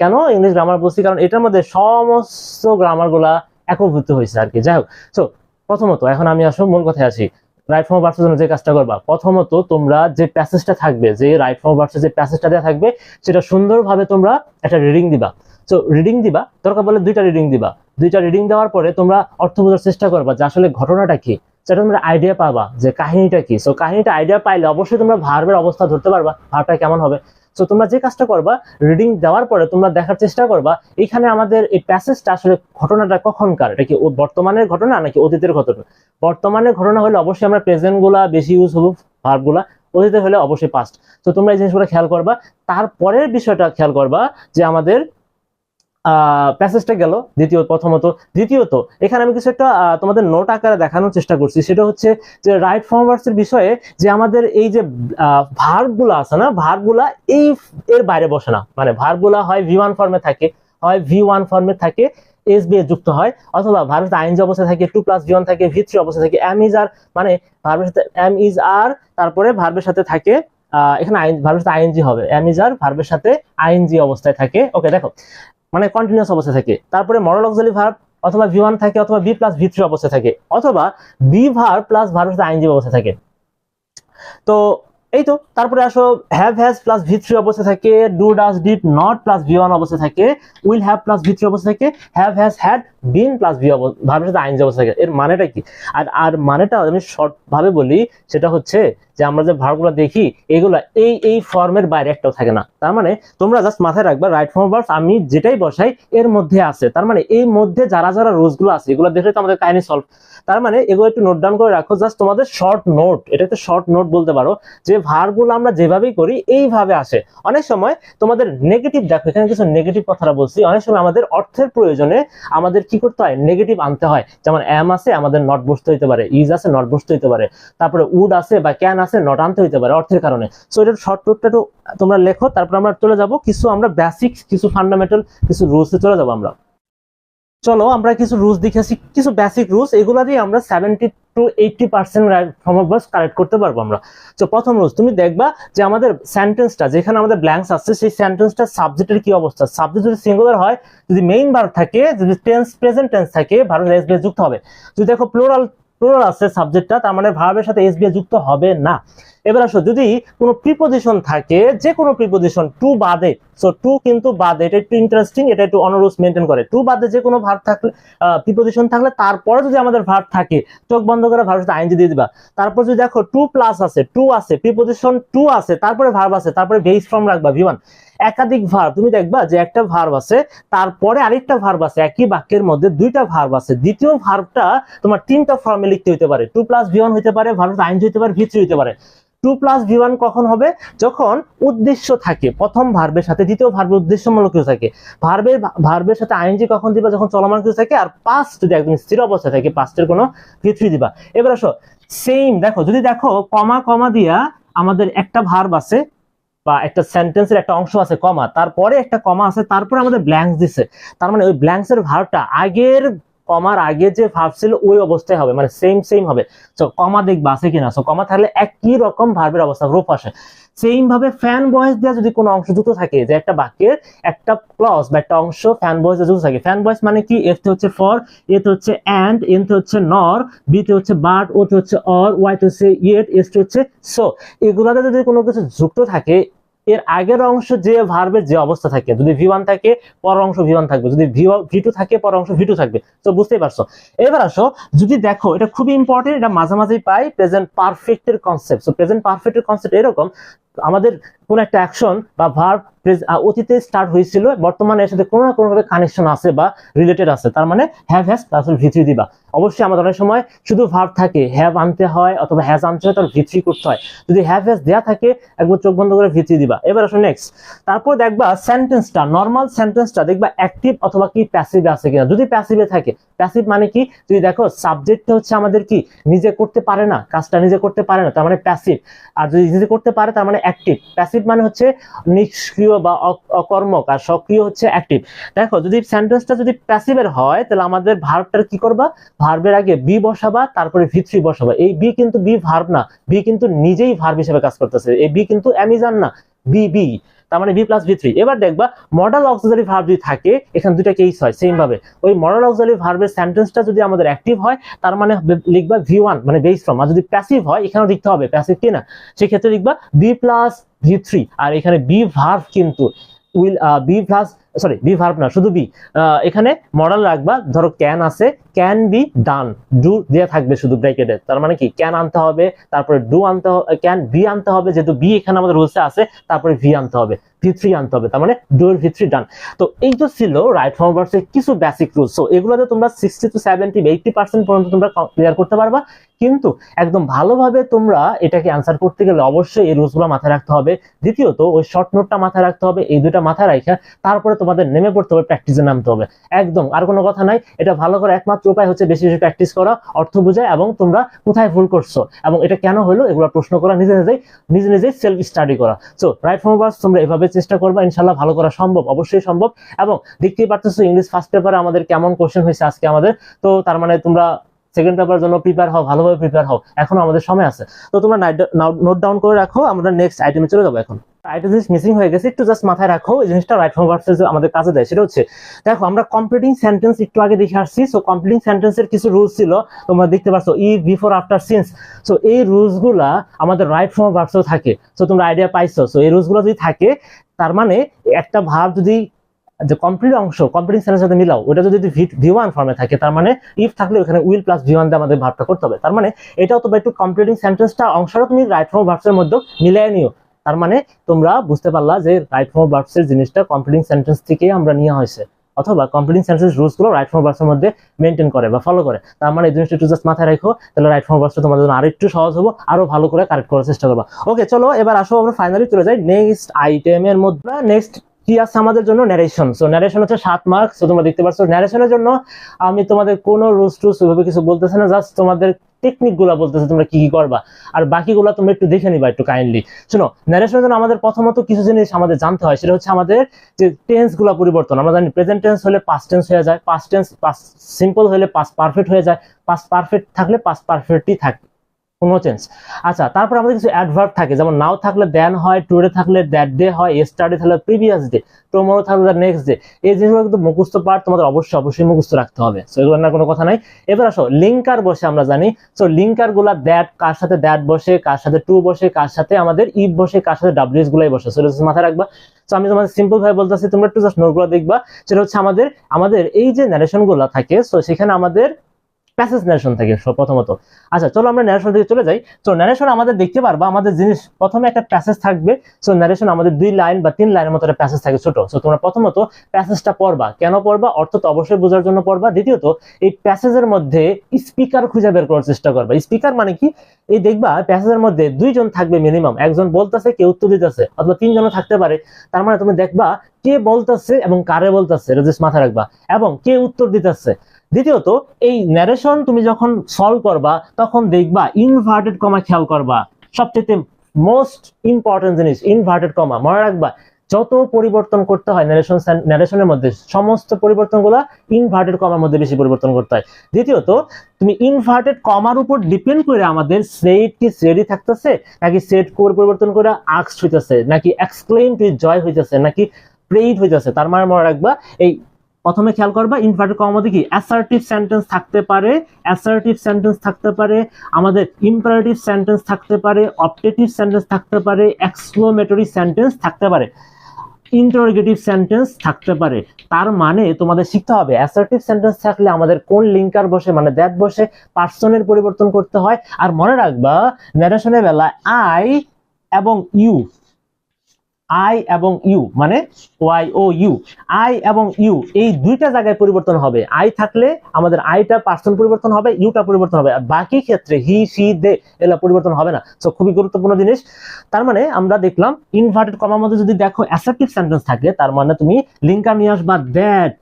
কেন ইংলিশ গ্রামার বলছি, কারণ এটার মধ্যে সমস্ত গ্রামার গুলা একীভূত হয়েছে আর কি। যাই হোক, সো প্রথমত এখন আমি আসলে মূল কথায় আসি। রাইট ফর্ম অফ ভার্বসের জন্য যে কাজটা করবা, প্রথমত তোমরা যে প্যাসেজটা থাকবে, যে রাইট ফর্ম অফ ভার্বসের যে প্যাসেজটা দেওয়া থাকবে সেটা সুন্দরভাবে তোমরা একটা রিডিং দিবা। সো রিডিং দিবা, দরকার পড়লে 2টা রিডিং দিবা। 2টা রিডিং দেওয়ার পরে তোমরা অর্থ বোঝার চেষ্টা করবা যে আসলে ঘটনাটা কি, সেটা তোমরা আইডিয়া পাবা যে কাহিনীটা কি। সো কাহিনীটা আইডিয়া পাইলে অবশ্যই তোমরা ভার্বের অবস্থা ধরতে পারবা, ভার্বটা কেমন হবে। সো তোমরা যে কাজটা করবা, রিডিং দেওয়ার পরে তোমরা দেখার চেষ্টা করবা এখানে আমাদের এই প্যাসেজটা আসলে ঘটনাটা কখনকার, এটা কি বর্তমানের ঘটনা নাকি অতীতের ঘটনা। বর্তমানের ঘটনা হলে অবশ্যই আমরা প্রেজেন্ট গুলা বেশি ইউজ হবো, ভার্ব গুলা। অতীতে হলে অবশ্যই পাস্ট। তো তোমরা এই জিনিসগুলো খেয়াল করবা। তারপরের বিষয়টা খেয়াল করবা যে আমাদের প্যাসেজটা গেল প্রথমত। দ্বিতীয়ত এখানে আমি কিছু একটা তোমাদের নোট আকারে দেখানোর চেষ্টা করছি, সেটা হচ্ছে যে রাইট ফর্ম ভার্বসের বিষয়ে যে আমাদের এই যে ভার্বগুলো আছে না, ভার্বগুলা এই এর বাইরে বসে না। মানে ভার্বগুলা হয় V1 ফর্মে থাকে, হয় V1 ফর্মে থাকে, SB যুক্ত হয়, অথবা ভার্বের সাথে আইএনজি অবস্থায় থাকে, 2 + V1 থাকে, V3 অবস্থায় থাকে, am is are, মানে ভার্বের সাথে am is are, তারপরে ভার্বের সাথে থাকে এখানে ভার্বের সাথে আইএনজি হবে, am is are ভার্বের সাথে আইএনজি অবস্থায় থাকে। ওকে, দেখো মানে কন্টিনিউয়াস অবস্থায় থাকে। তারপরে মডাল অক্সিলারি ভার্ব অথবা V1 থাকে, অথবা B + V3 অবস্থায় থাকে, অথবা B ভার্ব প্লাস ভার্বের সাথে আইএনজি অবস্থায় থাকে। তো এই তো তারপরে আসো, হ্যাভ হ্যাজ প্লাস V3 অবস্থায় থাকে, do does did not plus V1 অবস্থায় থাকে, উইল হ্যাভ প্লাস V3 অবস্থায় থাকে, have has had been plus ভার্বের সাথে আইএনজি অবস্থায় থাকে। এর মানেটা কি? আর মানেটা আমি শর্ট ভাবে বলি, সেটা হচ্ছে যে আমরা যে ভার্বগুলো দেখি এগুলো এই ফর্মের বাইরে একটাও থাকে না। তার মানে তোমরা জাস্ট মাথায় রাখবা রাইট ফর্ম ভার্বস আমি যেটাই বসাই এর মধ্যে আছে। তার মানে এই মধ্যে যারা যারা রুলস গুলো আছে এগুলো দেখলে তো আমাদের কাহিনী সলভ। তার মানে এগুলো একটু নোট ডাউন করে রাখো, জাস্ট তোমাদের শর্ট নোট, এটা একটা শর্ট নোট বলতে পারো, যে ভার্বগুলো আমরা যেভাবেই করি এইভাবে আসে। অনেক সময় তোমাদের নেগেটিভ, দেখো এখানে কিছু নেগেটিভ কথাটা বলছি, অনেক সময় আমাদের অর্থের প্রয়োজনে আমাদের কি করতে হয়, নেগেটিভ আনতে হয়। যেমন এম আছে, আমাদের নট বসতে হইতে পারে, ইজ আছে, নট বসতে হইতে পারে, তারপরে উড আছে বা ক্যান আছে, নট আনতে হইতে পারে অর্থের কারণে। সো এটা শর্ট নোটটা একটু তোমরা লেখো, তারপর আমরা চলে যাব কিছু আমরা বেসিক, কিছু ফান্ডামেন্টাল কিছু রুলসে চলে যাব আমরা। চলো আমরা কিছু রুলস দেখেছি, কিছু বেসিক রুলস, এগুলো দিয়ে আমরা 70 to 80% right form of verbs correct করতে পারবো আমরা। তো প্রথম রুলস, তুমি দেখবা যে আমাদের সেন্টেন্সটা যেখানে আমাদের ব্ল্যাঙ্কস আছে সেই সেন্টেন্সটা সাবজেক্টের কি অবস্থা। সাবজেক্ট যদি সিঙ্গুলার হয়, যদি মেইন ভার্ব থাকে, যদি টেন্স প্রেজেন্ট টেন্স থাকে, ভার্বের এস বি যুক্ত হবে। যদি দেখো প্লুরাল আছে সাবজেক্টটা, তার মানে ভার্বের সাথে এস বি যুক্ত হবে না। এবার আসো, যদি কোনো প্রিপোজিশন থাকে, যে কোনো প্রিপোজিশন টু বাদে, সো টু কিন্তু বাদে, এটা একটু ইন্টারেস্টিং, এটা একটু অনারুলস মেইনটেইন করে। টু বাদে যে কোনো ভার্ব থাকলে, প্রিপোজিশন থাকলে, তারপরে যদি আমাদের ভার্ব থাকে, চোখ বন্ধ করে ভার্বের সাথে আইএনজি দিয়ে দিবা। তারপর যদি দেখো টু প্লাস আছে, টু আছে, প্রিপোজিশন টু আছে, তারপরে ভার্ব আছে, তারপরে বেস ফর্ম রাখবা V1। একাধিক ভার্ব, তুমি দেখবা যে একটা ভার্ব আছে, তারপরে আরেকটা ভার্ব আছে, একই বাক্যের মধ্যে দুইটা ভার্ব আছে, দ্বিতীয় ভার্বটা তোমার 3টা ফর্মে লিখতে হইতে পারে। 2 + V1 হইতে পারে, ভার্বের সাথে আইএনজি হইতে পারে, V3 হইতে পারে। 2 + V1 কখন হবে? যখন উদ্দেশ্য থাকে, প্রথম ভার্বের সাথে দ্বিতীয় ভার্বের উদ্দেশ্যমূলক কিছু থাকে। ভার্বের সাথে আইএনজি কখন দিবা? যখন চলমান কিছু থাকে। আর পাস্ট যদি একদম স্থির অবস্থায় থাকে, পাস্টের কোনো V3 দিবা। এবার আসো, সেম দেখো, যদি দেখো কমা দিয়া আমাদের একটা ভার্ব আছে বা একটা সেন্টেন্সের একটা অংশ আছে, কমা, তারপরে একটা কমা আছে, তারপরে আমাদের ব্ল্যাঙ্কস দিছে, তার মানে ওই ব্ল্যাঙ্কসের ভার্বটা আগের কমার আগে যে ভার্ব ছিল ওই অবস্থায় হবে, মানে সেম হবে। সো কমা দেখবা আছে কিনা, সো কমা থাকলে একই রকম ভার্বের অবস্থা, রূপ আসে। সেম ভাবে ফ্যান ভয়েস দেওয়া যদি কোনো অংশ যুক্ত থাকে, যে একটা বাক্যের একটা ক্লজ বা একটা অংশ ফ্যান ভয়েস যুক্ত থাকে। ফ্যান ভয়েস মানে কি? এফ তে হচ্ছে ফর, এ তে হচ্ছে এন্ড, এন তে হচ্ছে নর, বি তে হচ্ছে বাট, ও তে হচ্ছে অর, ওয়াই তে হচ্ছে ইয়েট, এস তে হচ্ছে সো। এগুলাতে যদি কোনো কিছু যুক্ত থাকে এর আগের অংশ যে ভার্বের যে অবস্থা থাকে, যদি V1 থাকে পরের অংশ V1 থাকবে, যদি V2 থাকে পরের অংশ V2 থাকবে। তো বুঝতেই পারছো। এবার আসো, যদি দেখো এটা খুবই ইম্পর্টেন্ট, এটা মাঝে মাঝেই পাই, প্রেজেন্ট পারফেক্টের কনসেপ্ট। সো প্রেজেন্ট পারফেক্টের কনসেপ্ট এরকম, আমাদের কোন একটা অ্যাকশন বা ভার্ব অতীতে স্টার্ট হয়েছিল, বর্তমানে এর সাথে কোনো না কোনো ভাবে কানেকশন আছে বা রিলেটেড আছে, তার মানে হ্যাভ হ্যাজ প্লাস V3 দিবা। অবশ্যই আমাদের অনেক সময় শুধু ভার্ব থাকে, হ্যাভ আনতে হয় অথবা হ্যাজ আনতে হয়, তার V3 করতে হয়। যদি হ্যাভ হ্যাজ দেয়া থাকে একবার চোখ বন্ধ করে V3 দিবা। এবার আসো নেক্সট, তারপর দেখবা সেন্টেন্সটা, নর্মাল সেন্টেন্সটা দেখবা অ্যাক্টিভ অথবা কি প্যাসিভে আছে কিনা। যদি প্যাসিভে থাকে, প্যাসিভ মানে কি, যদি দেখো সাবজেক্টটা হচ্ছে আমাদের কি নিজে করতে পারে না, কাজটা নিজে করতে পারে না, তার মানে প্যাসিভ। আর যদি নিজে করতে পারে তার মানে অ্যাক্টিভ। প্যাসিভ মানে হচ্ছে নিষ্ক্রিয় বা অকর্মক, আর সক্রিয় হচ্ছে অ্যাক্টিভ। দেখো যদি সেন্টেন্সটা যদি প্যাসিভের হয় তাহলে আমাদের ভার্বটার কি করবা, ভার্বের আগে বি বসাবা, তারপরে V3 বসাবা। এই বি কিন্তু বি ভার্ব না, বি কিন্তু নিজেই ভার্ব হিসেবে কাজ করতেছে। এই বি কিন্তু অ্যামিজান না, বি, তার মানে বি প্লাস V3। এবার দেখবা মডাল অক্সিলারি ভার্ব যদি থাকে, এখানে দুইটা কেস হয় সেম ভাবে। ওই মডাল অক্সিলারি ভার্বের সেন্টেন্সটা যদি আমাদের অ্যাক্টিভ হয় তার মানে লিখবা V1 মানে বেস ফ্রম। আর যদি প্যাসিভ হয় এখানেও লিখতে হবে প্যাসিভ কিনা, সেক্ষেত্রে লিখবা বি প্লাস V3। আর এখানে বি ভার্ব কিন্তু will be plus, sorry be verb না, শুধু বি। এখানে মডেল রাখবা, ধরো ক্যান আছে, ক্যান বি ডান, ডু দেয়া থাকবে শুধু ব্র্যাকেটে, তার মানে কি ক্যান আনতে হবে, তারপরে ডু আনতে হবে, ক্যান বি আনতে হবে, যেহেতু বি এখানে আমাদের রুলসে আছে, তারপরে ভি আনতে হবে, V3 আনতে হবে, তার মানে ডু এর V3 ডান। তো এই তো ছিল রাইট ফর্ম ভার্বসের কিছু বেসিক রুলস। সো এগুলোতে তোমরা 60 to 70 80% পর্যন্ত তোমরা ক্লিয়ার করতে পারবা। কিন্তু একদম ভালোভাবে তোমরা এটাকে অ্যান্সার করতে গেলে অবশ্যই এই রুলসগুলো মাথায় রাখতে হবে। দ্বিতীয়ত ওই শর্ট নোটটা মাথায় রাখতে হবে। এই দুইটা মাথায় রাখা তারপরে তোমাদের নেমে পড়তে হবে, প্র্যাকটিসে নামতে হবে। একদম আর কোনো কথা নাই। এটা ভালো করে একমাত্র উপায় হচ্ছে বেশি বেশি প্র্যাকটিস করা, অর্থ বোঝা, এবং তোমরা কোথায় ভুল করছো এবং এটা কেন হলো এগুলো প্রশ্ন করা, নিজে নিজেই সেলফ স্টাডি করা। সো রাইট ফর্ম ভার্বস তোমরা এভাবে চেষ্টা করবা, ইনশাআল্লাহ ভালো করা সম্ভব, অবশ্যই সম্ভব। এবং দেখতেই পারতেছো ইংলিশ ফার্স্ট পেপারে আমাদের কেমন কোশ্চেন হয়েছে আজকে আমাদের। তো তার মানে তোমরা সেকেন্ড পেপারের জন্য প্রিপেয়ার হও, ভালোভাবে প্রিপেয়ার হও, এখনো আমাদের সময় আছে। তো তোমরা নোট ডাউন করে রাখো, আমরা নেক্সট আইটেমে চলে যাবো। এখন আইটেম জিনিস মিসিং হয়ে গেছে, একটু জাস্ট মাথায় রাখো এই জিনিসটা, রাইট ফর্ম ভার্বস আমাদের কাজে দেয়। সেটা হচ্ছে দেখো আমরা কমপ্লিটিং সেন্টেন্স একটু আগে দেখে আসছি। সো কমপ্লিটিং সেন্টেন্সের কিছু রুলস ছিল, তোমরা দেখতে পাচ্ছ if, before, after, since. So এই রুলস গুলা আমাদের রাইট ফর্ম ভার্বসেও থাকে। সো তোমরা আইডিয়া পাইছো। সো এই রুলস গুলো যদি থাকে, তার মানে একটা ভার্ব যদি যে কমপ্লিট অংশ কমপ্লিটিং সেন্টেন্সের সাথে মিলাও, ওটা যদি V1 ফর্মে থাকে, তার মানে ইফ থাকলে ওখানে উইল প্লাস V1 দিয়ে আমাদের ভার্বটা করতে হবে। তার মানে এটাও তোমরা একটু কমপ্লিটিং সেন্টেন্সটা অংশটা তুমি রাইট ফর্ম ভার্বসের মধ্যে মিলিয়ে নিও। তার মানে তোমরা বুঝতে পারলা যে রাইট ফর্ম ভার্বসের জিনিসটা কমপ্লিটিং সেন্টেন্স থেকে আমরা নিয়ে হয়েছে, অথবা কমপ্লিটিং সেন্টেন্স রুলস গুলো রাইট ফর্ম ভার্বসের মধ্যে মেইনটেইন করে বা ফলো করে। তার মানে এই জিনিসটা একটু জাস্ট মাথায় রাখো, তাহলে রাইট ফর্ম ভার্বসটা তোমাদের জন্য আরেকটু সহজ হবে, আরো ভালো করে কারেক্ট করার চেষ্টা করবা। ওকে চলো এবার আসো আমরা ফাইনালি চলে যাই নেক্সট আইটেমের মধ্যে। নেক্সট কি আছে আমাদের জন্য, ন্যারেশন। সো ন্যারেশন হচ্ছে 7 মার্কস। সো তোমরা দেখতে পাচ্ছ ন্যারেশনের জন্য আমি তোমাদের কোনো রুলস টুলস ওইভাবে কিছু বলতেছি না, জাস্ট তোমাদের টেকনিক গুলা বলতেছে তোমরা কি কি করবা, আর বাকিগুলা তোমরা একটু দেখে নিবা একটু কাইন্ডলি। শোনো, ন্যারেশনের জন্য আমাদের প্রথমত কিছু জিনিস আমাদের জানতে হয়। সেটা হচ্ছে আমাদের যে টেন্স গুলা পরিবর্তন। আমরা জানি প্রেজেন্ট টেন্স হলে পাস্ট টেন্স হয়ে যায়, পাস্ট টেন্স সিম্পল হলে পাস্ট পারফেক্ট হয়ে যায়, পাস্ট পারফেক্ট থাকলে পাস্ট পারফেক্টই থাকে, কোনো চেঞ্জ। আচ্ছা, তারপর আমাদের কিছু অ্যাডভার্ব থাকে, যেমন নাও থাকলে দেন হয়, টুডে থাকলে দ্যাট ডে হয়, ইয়েস্টারডে থাকলে প্রিভিয়াস ডে, টুমরো থাকলে দ্য নেক্সট ডে। এই জিনিসগুলো কিন্তু মুখস্থ পার্ট, তোমাদের অবশ্যই মুখস্থ রাখতে হবে। সো এগুলো না কোনো কথা নাই। এবার আসো লিঙ্কার বসে, আমরা জানি। সো লিঙ্কার গুলা দ্যাট, কার সাথে দ্যাট বসে, কার সাথে টু বসে, কার সাথে আমাদের ইফ বসে, কার সাথে ডাব্লিউএস গুলাই বসে। সো এটা মাথায় রাখবা। সো আমি তোমাদের সিম্পল ভাবে বলতেছি, তোমরা একটু জাস্ট নোটগুলো দেখবা। সেটা হচ্ছে আমাদের এই যে ন্যারেশন গুলো থাকে, সো সেখানে আমাদের প্যাসেজ ন্যারেশন থাকে প্রথমত। আচ্ছা চলো আমরা ন্যারেশন থেকে চলে যাই। তো ন্যারেশন আমাদের দেখতে পারবা আমাদের জিনিস, প্রথমে একটা প্যাসেজ থাকবে। সো ন্যারেশন আমাদের 2 লাইন বা 3 লাইনের মতো একটা প্যাসেজ থাকে ছোট। সো তোমরা প্রথমত প্যাসেজটা পড়বা। কেন পড়বা? অর্থ তো অবশ্যই বোঝার জন্য পড়বা। দ্বিতীয়ত এই প্যাসেজের মধ্যে স্পিকার খুঁজে বের করার চেষ্টা করবা। স্পিকার মানে কি, এই দেখবা প্যাসেজের মধ্যে 2 জন থাকবে মিনিমাম, একজন বলতেছে, কেউ উত্তর দিতেছে, অথবা 3 জনও থাকতে পারে। তার মানে তুমি দেখবা কে বলতেছে এবং কারে বলতেছে, এটা জাস্ট মাথায় রাখবা, এবং কে উত্তর দিতেছে। দ্বিতীয়ত এই ন্যারেশন তুমি যখন সলভ করবা তখন দেখবা ইনভার্টেড কমা খেয়াল করবা। সবচেয়ে মোস্ট ইম্পর্টেন্ট জিনিস ইনভার্টেড কমা, মনে রাখবা যত পরিবর্তন করতে হয় ন্যারেশনের মধ্যে, সমস্ত পরিবর্তনগুলো ইনভার্টেড কমার মধ্যে বেশি পরিবর্তন করতে হয়। দ্বিতীয়ত তুমি ইনভার্টেড কমার উপর ডিপেন্ড করে আমাদের সেট কি সেটই থাকতেছে, নাকি সেট কোর পরিবর্তন করে আস্কড হইতেছে, নাকি এক্সক্লেইম টু জয় হইতেছে, নাকি প্রেইড হইতেছে। তার মানে মনে রাখবা এই প্রথমে খেয়াল করবা ইনভার্টেড কমার মধ্যে কি অ্যাসার্টিভ সেন্টেন্স থাকতে পারে, অ্যাসার্টিভ সেন্টেন্স থাকতে পারে, আমাদের ইম্পারেটিভ সেন্টেন্স থাকতে পারে, অপটেটিভ সেন্টেন্স থাকতে পারে, এক্সক্লেমেটরি সেন্টেন্স থাকতে পারে, ইন্টারোগেটিভ সেন্টেন্স থাকতে পারে। তার মানে তোমাদের শিখতে হবে অ্যাসার্টিভ সেন্টেন্স থাকলে আমাদের কোন লিঙ্কার বসে মানে দ্যাট বসে পার্সনের পরিবর্তন করতে হয়। আর মনে রাখবা ন্যারেশনের বেলায় আই এবং ইউ, আই এবং ইউ মানে ওয়াই ও ইউ, আই এবং ইউ এই দুইটা জায়গায় পরিবর্তন হবে। আই থাকলে আমাদের আইটা পার্সন পরিবর্তন হবে, ইউটা পরিবর্তন হবে, আর বাকি ক্ষেত্রে হি সি দে এগুলা পরিবর্তন হবে না। সো খুবই গুরুত্বপূর্ণ জিনিস। তার মানে আমরা দেখলাম ইনভার্টেড কমার মধ্যে যদি দেখো অ্যাসার্টিভ সেন্টেন্স থাকে তার মানে তুমি লিঙ্কার নিয়ে আসবা দ্যাট,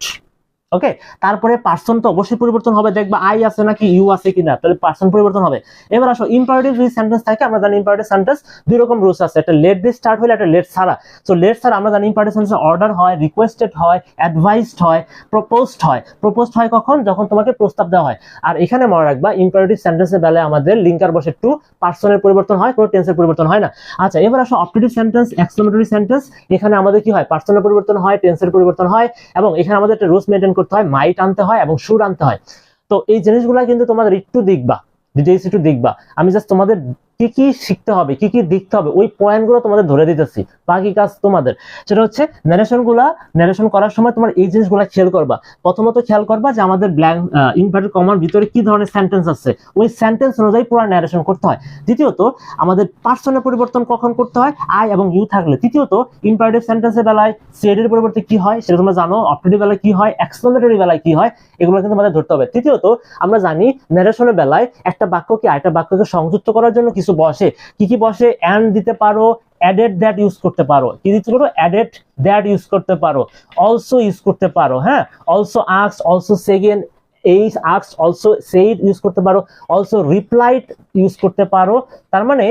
ওকে। তারপরে পার্সন তো অবশ্যই পরিবর্তন হবে, দেখবা আই আছে নাকি ইউ আছে কিনা, তাহলে পার্সন পরিবর্তন হবে। এবার আসো ইম্পারেটিভ যদি সেন্টেন্স থাকে, আমরা জানি ইম্পারেটিভ সেন্টেন্স দুই রকম রুলস আছে, একটা লেট দিয়ে স্টার্ট হলে একটা লেট ছাড়া। সো লেট ছাড়া আমরা জানি ইম্পারেটিভ সেন্টেন্স অর্ডার হয়, রিকোয়েস্টেড হয়, অ্যাডভাইসড হয়, প্রপোজড হয়। প্রপোজড হয় কখন? যখন তোমাকে প্রস্তাব দেওয়া হয়। আর এখানে মনে রাখবা ইম্পারেটিভ সেন্টেন্সের বেলায় আমাদের লিঙ্কার বসে টু, পার্সনের পরিবর্তন হয়, কোনো টেন্সের পরিবর্তন হয় না। আচ্ছা এবার আসো অপটেটিভ সেন্টেন্স, এক্সক্লেমেটরি সেন্টেন্স, এখানে আমাদের কি হয় পার্সনের পরিবর্তন হয়, টেন্সের পরিবর্তন হয়, এবং এখানে আমাদের একটা রুলস মেইনটেইন করতে হয়, মাইট আনতে হয় এবং শুড আনতে হয়। তো এই জিনিসগুলা কিন্তু তোমাদের একটু দেখবা, ডিটেইলস একটু দেখবা। আমি জাস্ট তোমাদের কি কি শিখতে হবে, কি কি দেখতে হবে ওই পয়েন্টগুলো তোমাদের ধরে দিতেছি, বাকি কাজ তোমাদের। সেটা হচ্ছে ন্যারেশন করার সময় তোমার এই জিনিসগুলো খেয়াল করবা। প্রথমত খেয়াল করবা যে আমাদের ব্ল্যাঙ্ক ইনভার্টেড কমার ভিতরে কি ধরনের সেন্টেন্স আছে, ওই সেন্টেন্স অনুযায়ী পুরো ন্যারেশন করতে হয়। দ্বিতীয়ত আমাদের পার্সনের পরিবর্তন কখন করতে হয়, আই এবং ইউ থাকলে। তৃতীয়ত ইম্পারেটিভ সেন্টেন্সের বেলায় সেড এর পরিবর্তে কি হয় সেটা তোমরা জানো, অপটেটিভ বেলায় কি হয়, এক্সক্লেমেটরি বেলায় কি হয়, এগুলো কিন্তু আমাদের ধরতে হবে। তৃতীয়ত আমরা জানি ন্যারেশনের বেলায় একটা বাক্যকে আরেকটা বাক্যকে সংযুক্ত করার জন্য কিছু বসে, কি কি বসে, এন্ড দিতে পারো, অ্যাডেড দ্যাট ইউজ করতে পারো, কি দিতে পারো, অ্যাডেড দ্যাট ইউজ করতে পারো, অলসো ইউজ করতে পারো, হ্যাঁ, অলসো আস্কড, অলসো সেকেন্ড, এই আস্কড, অলসো সেইড ইউজ করতে পারো, অলসো রিপ্লাইড ইউজ করতে পারো। তার মানে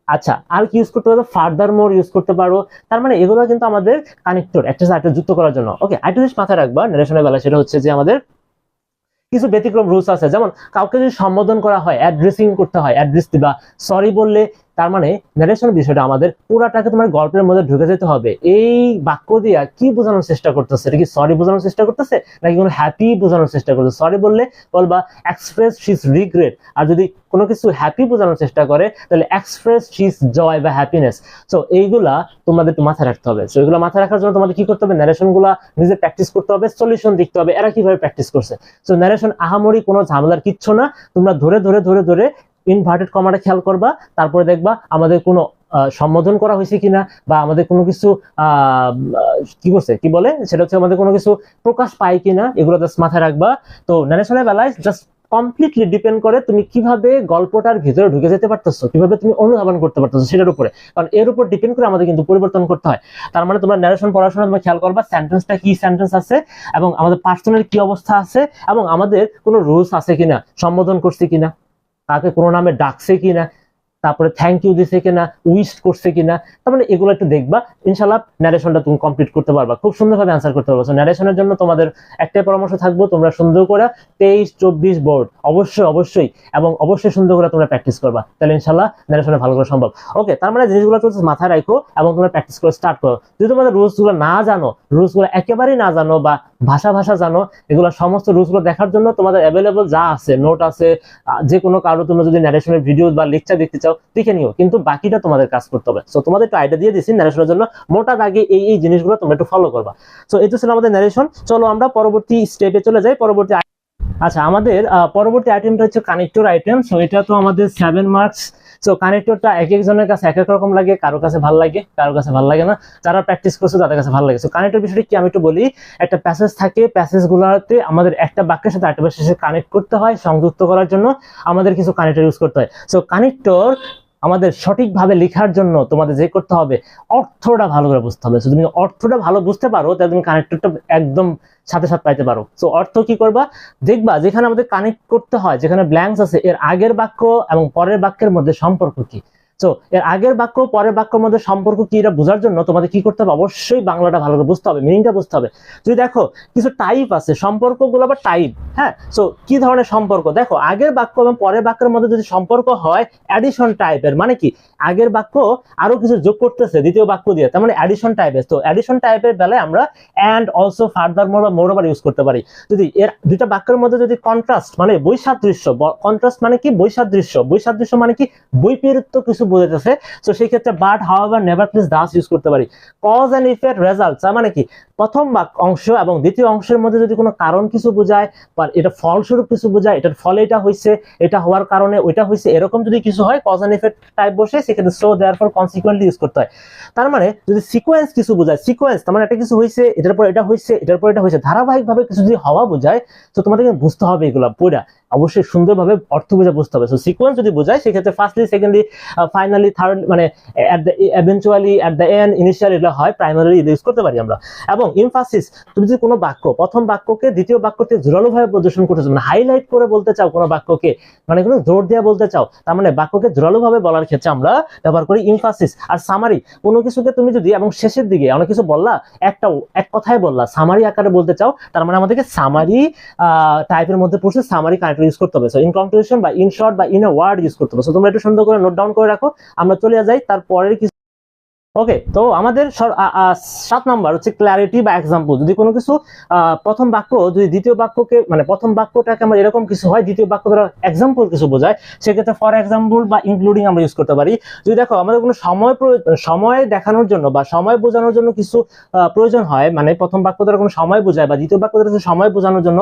আচ্ছা আর কি ইউজ করতে পারো, ফার্দার মোর ইউজ করতে পারো। তার মানে এগুলো কিন্তু আমাদের কানেক্টর, একটা সাথে যুক্ত করার জন্য। ওকে, আরেকটা জিনিস মাথায় রাখবা ন্যারেশনের বেলা, সেটা হচ্ছে যে আমাদের কিছু ব্যতিক্রম রুলস আছে। যেমন কাউকে যদি সম্বোধন করা হয়, অ্যাড্রেসিং করতে হয়, অ্যাড্রেস দিবা, সরি বললে, তার মানে ন্যারেশন বিষয়টা আমাদের পুরাটাকে তোমার গল্পের মধ্যে ঢুকে যেতে হবে। এই বাক্য দিয়া কি বোঝানোর চেষ্টা করতেছে, এটা কি সরি বোঝানোর চেষ্টা করতেছে নাকি কোনো হ্যাপি বোঝানোর চেষ্টা করতেছে? সরি বললে বলবা এক্সপ্রেস হিজ রিগ্রেট, আর যদি কোনো কিছু হ্যাপি বোঝানোর চেষ্টা করে তাহলে এক্সপ্রেস হিজ জয় বা হ্যাপিনেস। সো এইগুলা তোমাদের একটু মাথায় রাখতে হবে। সো এগুলো মাথায় রাখার জন্য তোমাদের কি করতে হবে, ন্যারেশন গুলা নিজে প্র্যাকটিস করতে হবে, সলিউশন দেখতে হবে এরা কিভাবে প্র্যাকটিস করছে। সো ন্যারেশন আহামরি কোনো ঝামেলার কিচ্ছু না, তোমরা ধরে ধরে ধরে ধরে ইনভার্টেড কমাটা খেয়াল করবা, তারপরে দেখবা আমাদের কোনো সম্বোধন করা হয়েছে কিনা, বা আমাদের কোনো কিছু কি করছে কি বলে সেটা হচ্ছে আমাদের কোনো কিছু প্রকাশ পায় কিনা, এগুলো জাস্ট মাথায় রাখবা। তো ন্যারেশনের বেলায় জাস্ট কমপ্লিটলি ডিপেন্ড করে তুমি কিভাবে গল্পটার ভিতরে ঢুকে যেতে পারতেছো, কিভাবে তুমি অনুধাবন করতে পারতেছো সেটার উপরে, কারণ এর উপর ডিপেন্ড করে আমাদের কিন্তু পরিবর্তন করতে হয়। তার মানে তোমরা ন্যারেশন পড়ার সময় তোমরা খেয়াল করবা সেন্টেন্সটা কি সেন্টেন্স আছে, এবং আমাদের পার্সনের কি অবস্থা আছে, এবং আমাদের কোনো রুলস আছে কিনা, সম্বোধন করছে কিনা, তাকে কোনো নামে ডাকছে কিনা, তারপরে থ্যাংক ইউ দিছে কিনা, উইশ করছে কিনা। তার মানে এগুলো একটু দেখবা, ইনশাআল্লাহ ন্যারেশনটা তুমি কমপ্লিট করতে পারবা, খুব সুন্দরভাবে অ্যান্সার করতে পারবা। ন্যারেশনের জন্য তোমাদের একটাই পরামর্শ থাকবো, তোমরা সুন্দর করে 23-24 বোর্ড অবশ্যই এবং অবশ্যই সুন্দর করে তোমরা প্র্যাকটিস করবা, তাহলে ইনশাআল্লাহ ন্যারেশনে ভালো করা সম্ভব। ওকে, তার মানে জিনিসগুলো তো মাথায় রাখো এবং তোমরা প্র্যাকটিস করে স্টার্ট করো। যদি তোমাদের রুলসগুলো না জানো, রুলসগুলো একেবারেই না জানো, বা ভাষা জানো, এগুলো সমস্ত রুলসগুলো দেখার জন্য তোমাদের অ্যাভেলেবল যা আছে, নোট আছে, যে কোনো কারো তোমরা যদি ন্যারেশনের ভিডিও বা লেকচার দেখতে চাও দেখে নিও, কিন্তু বাকিটা তোমাদের কাজ করতে হবে। সো তোমাদের একটু আইডিয়া দিয়ে দিচ্ছি ন্যারেশনের জন্য, মোটা দাগে এই জিনিসগুলো তোমরা একটু ফলো করবা। সো এই তো ছিল আমাদের ন্যারেশন। চলো আমরা পরবর্তী স্টেপে চলে যাই। আচ্ছা, আমাদের পরবর্তী আইটেমটা হচ্ছে কানেক্টর আইটেম। সো এটা তো আমাদের 7 মার্কস। সো কানেক্টরটা এক একজনের কাছে এক এক রকম লাগে, কারো কাছে ভালো লাগে, কারো কাছে ভালো লাগে না, যারা প্র্যাকটিস করছে তাদের কাছে ভালো লাগে। সো কানেক্টর বিষয়টা কি আমি একটু বলি। একটা প্যাসেজ থাকে, প্যাসেজগুলোতে আমাদের একটা বাক্যের সাথে আরেকটা বাক্যের সাথে কানেক্ট করতে হয়, সংযুক্ত করার জন্য আমাদের কিছু কানেক্টর ইউজ করতে হয়। সো কানেক্টর আমাদের সঠিকভাবে লেখার জন্য তোমাদের যে করতে হবে, অর্থটা ভালো করে বুঝতে হবে। তুমি অর্থটা ভালো বুঝতে পারো তাহলে তুমি কানেক্টরটা একদম সাথে সাথে পাইতে পারো। সো অর্থ কি করবা, দেখবা যেখানে আমাদের কানেক্ট করতে হয়, যেখানে ব্ল্যাঙ্কস আছে, এর আগের বাক্য এবং পরের বাক্যের মধ্যে সম্পর্ক কি। সো এর আগের বাক্য পরের বাক্যের মধ্যে সম্পর্ক কি এটা বোঝার জন্য তোমাদের কি করতে হবে, অবশ্যই বাংলাটা ভালো করে বুঝতে হবে, মিনিংটা বুঝতে হবে। যদি দেখো কিছু টাইপ আছে সম্পর্কগুলো বা টাইপ, হ্যাঁ, সো কি ধরনের সম্পর্ক, দেখো আগের বাক্য এবং পরের বাক্যের মধ্যে যদি সম্পর্ক হয় অ্যাডিশন টাইপের, মানে কি আগের বাক্য আরো কিছু যোগ করতেছে দ্বিতীয় বাক্য দিয়ে, তার মানে অ্যাডিশন টাইপের। তো অ্যাডিশন টাইপের বেলায় আমরা অ্যান্ড অলসো ফার্দার মোর বা মোরওভার ইউজ করতে পারি। যদি এর দুইটা বাক্যের মধ্যে যদি কন্ট্রাস্ট মানে বৈসাদৃশ্য, কন্ট্রাস্ট মানে কি বৈসাদৃশ্য, বৈসাদৃশ্য মানে কি বৈপরীত্য কিছু বোঝাতেছে, তো সেই ক্ষেত্রে but however never please Das use করতে পারি। কজ এন্ড ইফেক্ট রেজাল্টস মানে কি প্রথম অংশ এবং দ্বিতীয় অংশের মধ্যে যদি কোনো কারণ কিছু বোঝায় বা এটা ফলস্বরূপ কিছু বোঝায়, এটার ফলে এটা হয়েছে, এটা হওয়ার কারণে ওইটা হয়েছে, এরকম যদি কিছু হয় কজ এন্ড ইফেক্ট টাইপ বসে সেক্ষেত্রে সো দেয়ারফর কনসিকুয়েন্টলি ইউজ করতে হয়। তার মানে যদি সিকোয়েন্স কিছু বোঝায়, সিকোয়েন্স তার মানে একটা কিছু হয়েছে, এটার পর এটা হয়েছে, এটার পর এটা হয়েছে, ধারাবাহিকভাবে কিছু যদি হওয়া বোঝায়, তো তোমাদের বুঝতে হবে এগুলো পুরা অবশ্যই সুন্দরভাবে অর্থ বুঝে বুঝতে হবে। সো সিকোয়েন্স যদি বোঝায় সেক্ষেত্রে ফার্স্টলি, সেকেন্ডলি, ফাইনালি, থার্ড, মানে at the eventually, at the end, initial, এগুলো হয় প্রাইমারিলি ইউজ করতে পারি আমরা। এবং ইমফাসিস, তুমি যদি কোনো বাক্য প্রথম বাক্যকে দ্বিতীয় বাক্যতে জোরালোভাবে প্রদর্শন করতেছো, মানে হাইলাইট করে বলতে চাও কোনো বাক্যকে, মানে কোনো জোর দিয়ে বলতে চাও, তার মানে বাক্যকে জোরালোভাবে বলার ক্ষেত্রে আমরা ব্যবহার করি ইমফাসিস। আর সামারি, কোনো কিছুকে তুমি যদি এবং শেষের দিকে অনেক কিছু বললা, এক কথায় বললা, সামারি আকারে বলতে চাও, তার মানে আমাদেরকে সামারি টাইপের মধ্যে পড়ছে, সামারি কানেক্টর ইউজ করতে হবে। সো ইন কনক্লুশন বা ইন শর্ট বা ইন এ ওয়ার্ড ইউজ করতে হবে। সো তোমরা একটু সুন্দর করে নোট ডাউন করে রাখো, আমরা চলে যাই তারপরের কিছু। ওকে, তো আমাদের 7 নাম্বার হচ্ছে ক্ল্যারিটি বা এক্সাম্পল। যদি কোনো কিছু প্রথম বাক্য যদি দ্বিতীয় বাক্যকে, মানে প্রথম বাক্যটাকে আমরা এরকম কিছু হয়, দ্বিতীয় বাক্য দ্বারা এক্সাম্পল কিছু বোঝায়, সেক্ষেত্রে ফর এক্সাম্পল বা ইনক্লুডিং আমরা ইউজ করতে পারি। যদি দেখো আমাদের কোনো সময় দেখানোর জন্য বা সময় বোঝানোর জন্য কিছু প্রয়োজন হয়, মানে প্রথম বাক্য দ্বারা কোনো সময় বোঝায় বা দ্বিতীয় বাক্য দ্বারা সময় বোঝানোর জন্য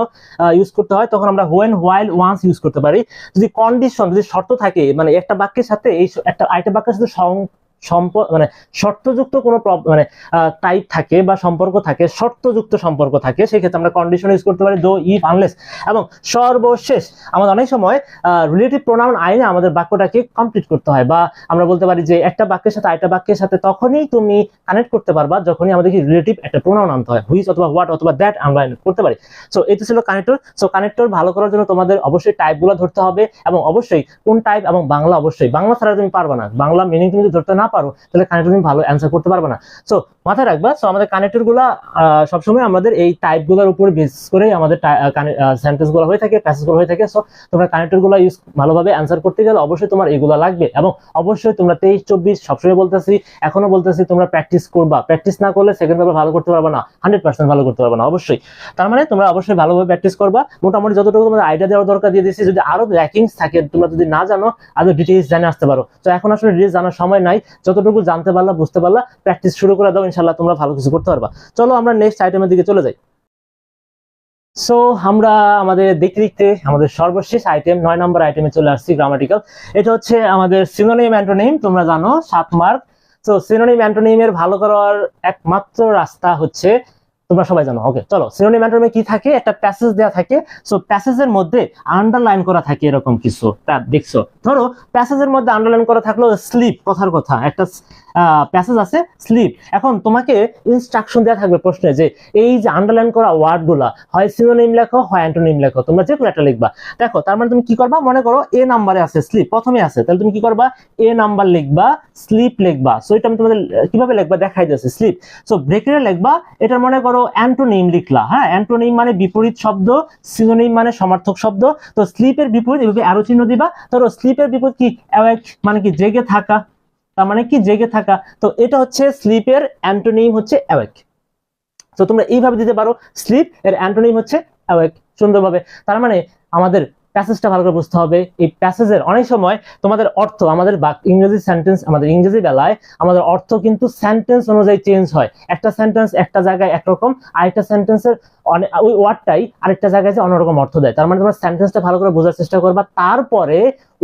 ইউজ করতে হয়, তখন আমরা হোয়েন, হোয়াইল, ওয়ান্স ইউজ করতে পারি। যদি কন্ডিশন, যদি শর্ত থাকে, মানে একটা বাক্যের সাথে এই একটা আরেকটা বাক্যের সাথে মানে শর্তযুক্ত কোনো মানে টাইপ থাকে বা সম্পর্ক থাকে, শর্তযুক্ত সম্পর্ক থাকে, সেক্ষেত্রে আমরা কন্ডিশন ইউজ করতে পারি, দো, ইফ, আনলেস। এবং সর্বশেষ আমাদের অনেক সময় রিলেটিভ প্রোনাউন আইনে আমাদের বাক্যটাকে কমপ্লিট করতে হয়, বা আমরা বলতে পারি যে একটা বাক্যের সাথে আরেকটা বাক্যের সাথে তখনই তুমি কানেক্ট করতে পারবা যখনই আমাদেরকে রিলেটিভ একটা প্রোনাউন আনতে হয়, হুইচ অথবা হোয়াট অথবা দ্যাট আমরা করতে পারি। সো এটা ছিল কানেক্টর। সো কানেক্টর ভালো করার জন্য তোমাদের অবশ্যই টাইপগুলো ধরতে হবে, এবং অবশ্যই কোন টাইপ এবং বাংলা, অবশ্যই বাংলা ছাড়া তুমি পারবে না, বাংলা মিনিং তুমি ধরতে না পারো তাহলে কানেক্টর তুমি ভালো অ্যান্সার করতে পারবে না। সো মাথায় রাখবা, সো আমাদের কানেক্টর গুলা সবসময় আমাদের এই টাইপ গুলোর উপর বেস করে আমাদের সেন্টেন্স গুলো হয়ে থাকে, প্যাসেজ গুলো হয়ে থাকে। সো তোমরা কানেক্টর গুলো ইউজ ভালোভাবে অ্যান্সার করতে গেলে অবশ্যই তোমার এগুলো লাগবে, এবং অবশ্যই তোমরা 23-24 সবসময় বলতেছি, এখনো বলতেছি, তোমরা প্র্যাকটিস করবা। প্র্যাকটিস না করলে সেকেন্ড পেপার ভালো করতে পারবে না, 100% ভালো করতে পারবে না অবশ্যই। তার মানে তোমরা অবশ্যই ভালোভাবে প্র্যাকটিস করবা। মোটামুটি যতটুকু তোমাদের আইডিয়া দেওয়ার দরকার দিয়ে দিচ্ছি, যদি আরো ল্যাকিংস থাকে, তোমরা যদি না জানো আরো ডিটেইলস জানে আসতে পারো। তো এখন আসলে ডিটেইলস জানার সময় নাই, যতটুকু জানতে পারলা, বুঝতে পারলা, প্র্যাকটিস শুরু করে দাও, ইনশাআল্লাহ তোমরা ভালো কিছু করতে পারবা। চলো আমরা নেক্সট আইটেমের দিকে চলে যাই। সো আমরা আমাদের দেখতে দেখতে আমাদের সর্বশেষ আইটেম 9 নম্বর আইটেমে চলে আসছি, গ্রামাটিক্যাল। এটা হচ্ছে আমাদের সিনোনিম অ্যান্টোনিম, তোমরা জানো 7 মার্ক। সো সিনোনিম অ্যান্টোনিমের ভালো করার একমাত্র রাস্তা হচ্ছে, তোমরা সবাই জানো। ওকে, চলো সিনোনিম অ্যান্টোনিমে কি থাকে, একটা প্যাসেজ দেওয়া থাকে, সো প্যাসেজের মধ্যে আন্ডারলাইন করা থাকে এরকম কিছু, তা দেখছো। ধরো প্যাসেজের মধ্যে আন্ডারলাইন করা থাকলো স্লিপ, কথার কথা একটা প্যাসেজ আছে স্লিপ। এখন তোমাকে ইনস্ট্রাকশন দেওয়া থাকবে প্রশ্নে যে এই যে আন্ডারলাইন করা ওয়ার্ডগুলা হয় সিনোনিম লেখো, হয় অ্যান্টোনিম লেখো, তোমরা যে কোনো একটা লিখবা। দেখো তার মানে তুমি কি করবা, মনে করো এ নাম্বারে আছে স্লিপ, প্রথমে আছে, তাহলে তুমি কি করবা, এ নাম্বার লিখবা, স্লিপ লিখবা। সো এটা আমি তোমাদের কিভাবে লিখবা দেখাই দিয়েছি, স্লিপ। সো ব্রেকেটে লিখবা, এটার মনে করো অ্যান্টোনিম লিখলা, হ্যাঁ, অ্যান্টোনিম মানে বিপরীত শব্দ, সিনোনিম মানে সমার্থক শব্দ। তো স্লিপের বিপরীত এভাবে অ্যারো চিহ্ন দিবা। ধরো স্লিপের বিপরীত কি, অ্যাওয়েক মানে কি জেগে থাকা, তার মানে কি জেগে থাকা। তো এটা হচ্ছে স্লিপের অ্যান্টোনিম হচ্ছে অ্যাওয়েক। তো তোমরা এইভাবে দিতে পারো, স্লিপ এর অ্যান্টোনিম হচ্ছে অ্যাওয়েক, সুন্দরভাবে। তার মানে আমাদের প্যাসেজটা ভালো করে বুঝতে হবে। এই প্যাসেজের অনেক সময় তোমাদের অর্থ, আমাদের ইংরেজি সেন্টেন্স, আমাদের ইংরেজি বেলায় আমাদের অর্থ কিন্তু সেন্টেন্স অনুযায়ী চেঞ্জ হয়। একটা সেন্টেন্স একটা জায়গায় একরকম, আরেকটা সেন্টেন্সের ওই ওয়ার্ডটাই আরেকটা জায়গায় যে অন্যরকম অর্থ দেয়। তার মানে তোমরা সেন্টেন্সটা ভালো করে বোঝার চেষ্টা করবা, তারপরে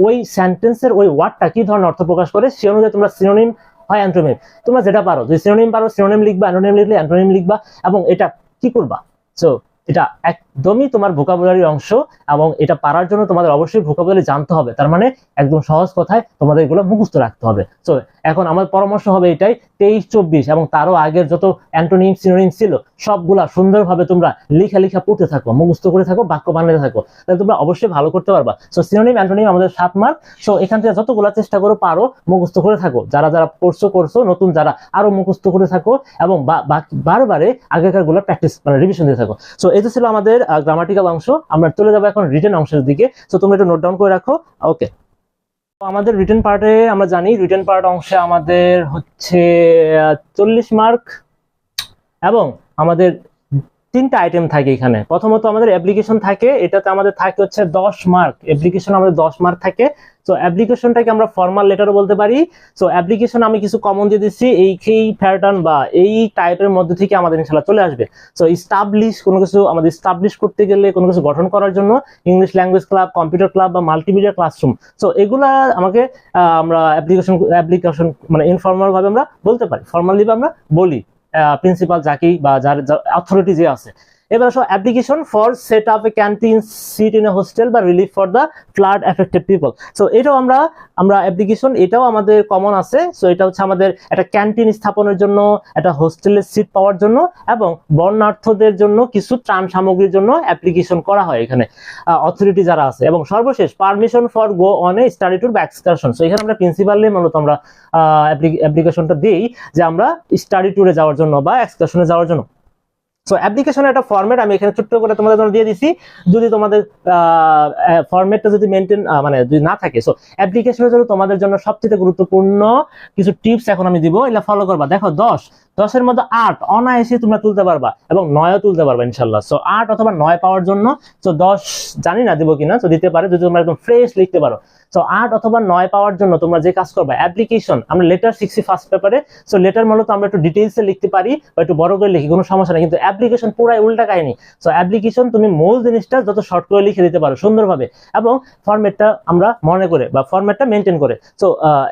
ওই সেন্টেন্সের ওই ওয়ার্ডটা কি ধরনের অর্থ প্রকাশ করে সে অনুযায়ী তোমরা সিনোনিম হয় অ্যান্টোনিম, তোমরা যেটা পারো, যদি সিনোনিম পারো সিনোনিম লিখবা, অ্যান্টোনিম লিখলে অ্যান্টোনিম লিখবা, এবং এটা কি করবা। সো এটা একদমই তোমার ভোকাবুলারি অংশ, এবং এটা পারার জন্য তোমাদের অবশ্যই ভোকাবুলারি জানতে হবে। তার মানে একদম সহজ কথায় তোমাদের এগুলো মুখস্থ রাখতে হবে। সো এখন আমার পরামর্শ হবে এটাই, 23-24 এবং তারও আগের যত অ্যান্টোনিম সিনোনিম ছিল সবগুলা সুন্দরভাবে তোমরা লিখা পড়তে থাকো, মুখস্থ করে থাকো, বাক্য বানাতে থাকো, তাহলে তোমরা অবশ্যই ভালো করতে পারবা। সো সিনোনিম অ্যান্টোনিম আমাদের 7 মার্ক। সো এখান থেকে যতগুলা চেষ্টা করো পারো মুখস্থ করে থাকো, যারা করছো, নতুন যারা আরো মুখস্থ করে থাকো, এবং বারবারে আগেকার গুলা প্র্যাকটিস মানে রিভিশন দিয়ে থাকো। সো এটা ছিল আমাদের গ্রামাটিক্যাল অংশ। আমরা চলে যাবো এখন রিটেন অংশের দিকে। সো তোমরা একটু নোট ডাউন করে রাখো। ওকে, আমাদের রিটেন পার্টে আমরা জানি রিটেন পার্ট অংশে আমাদের হচ্ছে 40 মার্ক, এবং আমাদের 3টা আইটেম থাকে এখানে। প্রথমত আমাদের অ্যাপ্লিকেশন থাকে, এটাতে আমাদের থাকে হচ্ছে 10 মার্ক। অ্যাপ্লিকেশন আমাদের 10 মার্ক থাকে। সো অ্যাপ্লিকেশনটাকে আমরা ফর্মাল লেটারও বলতে পারি। সো অ্যাপ্লিকেশন আমি কিছু কমন দিয়ে দিচ্ছি, এই প্যাটার্ন বা এই টাইপের মধ্যে থেকে আমাদের ইনশাআল্লাহ চলে আসবে। সো ইস্টাবলিশ, কোনো কিছু আমাদের ইস্টাবলিশ করতে গেলে, কোনো কিছু গঠন করার জন্য English language club, computer club বা মাল্টিমিডিয়া ক্লাসরুম, সো এগুলা আমাকে আমরা অ্যাপ্লিকেশন মানে ইনফর্মাল ভাবে আমরা বলতে পারি, ফর্মালি আমরা বলি প্রিন্সিপাল যাকেই বা যার অথরিটি যে আছে। এবার আসো application for set up a canteen seat in a hostel বা relief for the flood affected people. So এটাও আমরা অ্যাপ্লিকেশন, এটাও আমাদের কমন আছে। সো এটা হচ্ছে আমাদের একটা ক্যান্টিন স্থাপনের জন্য, একটা হোস্টেলের সিট পাওয়ার জন্য, এবং বর্ণার্থদের জন্য কিছু ত্রাণ সামগ্রীর জন্য অ্যাপ্লিকেশন করা হয় এখানে অথরিটি যারা আছে। এবং সর্বশেষ permission for go on a study tour বা এক্সকারশন। সো এখানে আমরা প্রিন্সিপালি মূলত আমরা অ্যাপ্লিকেশনটা দিই যে আমরা স্টাডি ট্যুরে যাওয়ার জন্য বা এক্সকারশনে যাওয়ার জন্য। সো অ্যাপ্লিকেশনের একটা ফরম্যাট আমি এখানে ছোট্ট করে তোমাদের জন্য দিয়ে দিছি। যদি তোমাদের ফরম্যাটটা যদি মেনটেন মানে যদি না থাকে, সো অ্যাপ্লিকেশনের জন্য তোমাদের জন্য সবচেয়ে গুরুত্বপূর্ণ কিছু টিপস এখন আমি দিব, এগুলা ফলো করবা। দেখো 10-এর মধ্যে 8 অনায়াসে তোমরা তুলতে পারবা, এবং 9ও তুলতে পারবা ইনশাআল্লাহ। সো 8 অথবা 9 পাওয়ার জন্য, সো 10 জানি না দিব কিনা, সো দিতে পারে যদি তোমরা একদম ফ্রেশ লিখতে পারো। সো 8 অথবা 9 পাওয়ার জন্য তোমরা যে কাজ করবা, অ্যাপ্লিকেশন আমরা লেটার শিখছি ফার্স্ট পেপারে। সো লেটার মূলত আমরা একটু ডিটেইলসে লিখতে পারি বা একটু বড় করে লিখি, কোনো সমস্যা নেই, কিন্তু অ্যাপ্লিকেশন পুরাই উল্টা কাহিনী। সো অ্যাপ্লিকেশন তুমি মূল জিনিসটা যত শর্ট করে লিখে দিতে পারো সুন্দরভাবে, এবং ফরম্যাটটা আমরা মনে করে বা ফরম্যাটটা মেনটেন করে। সো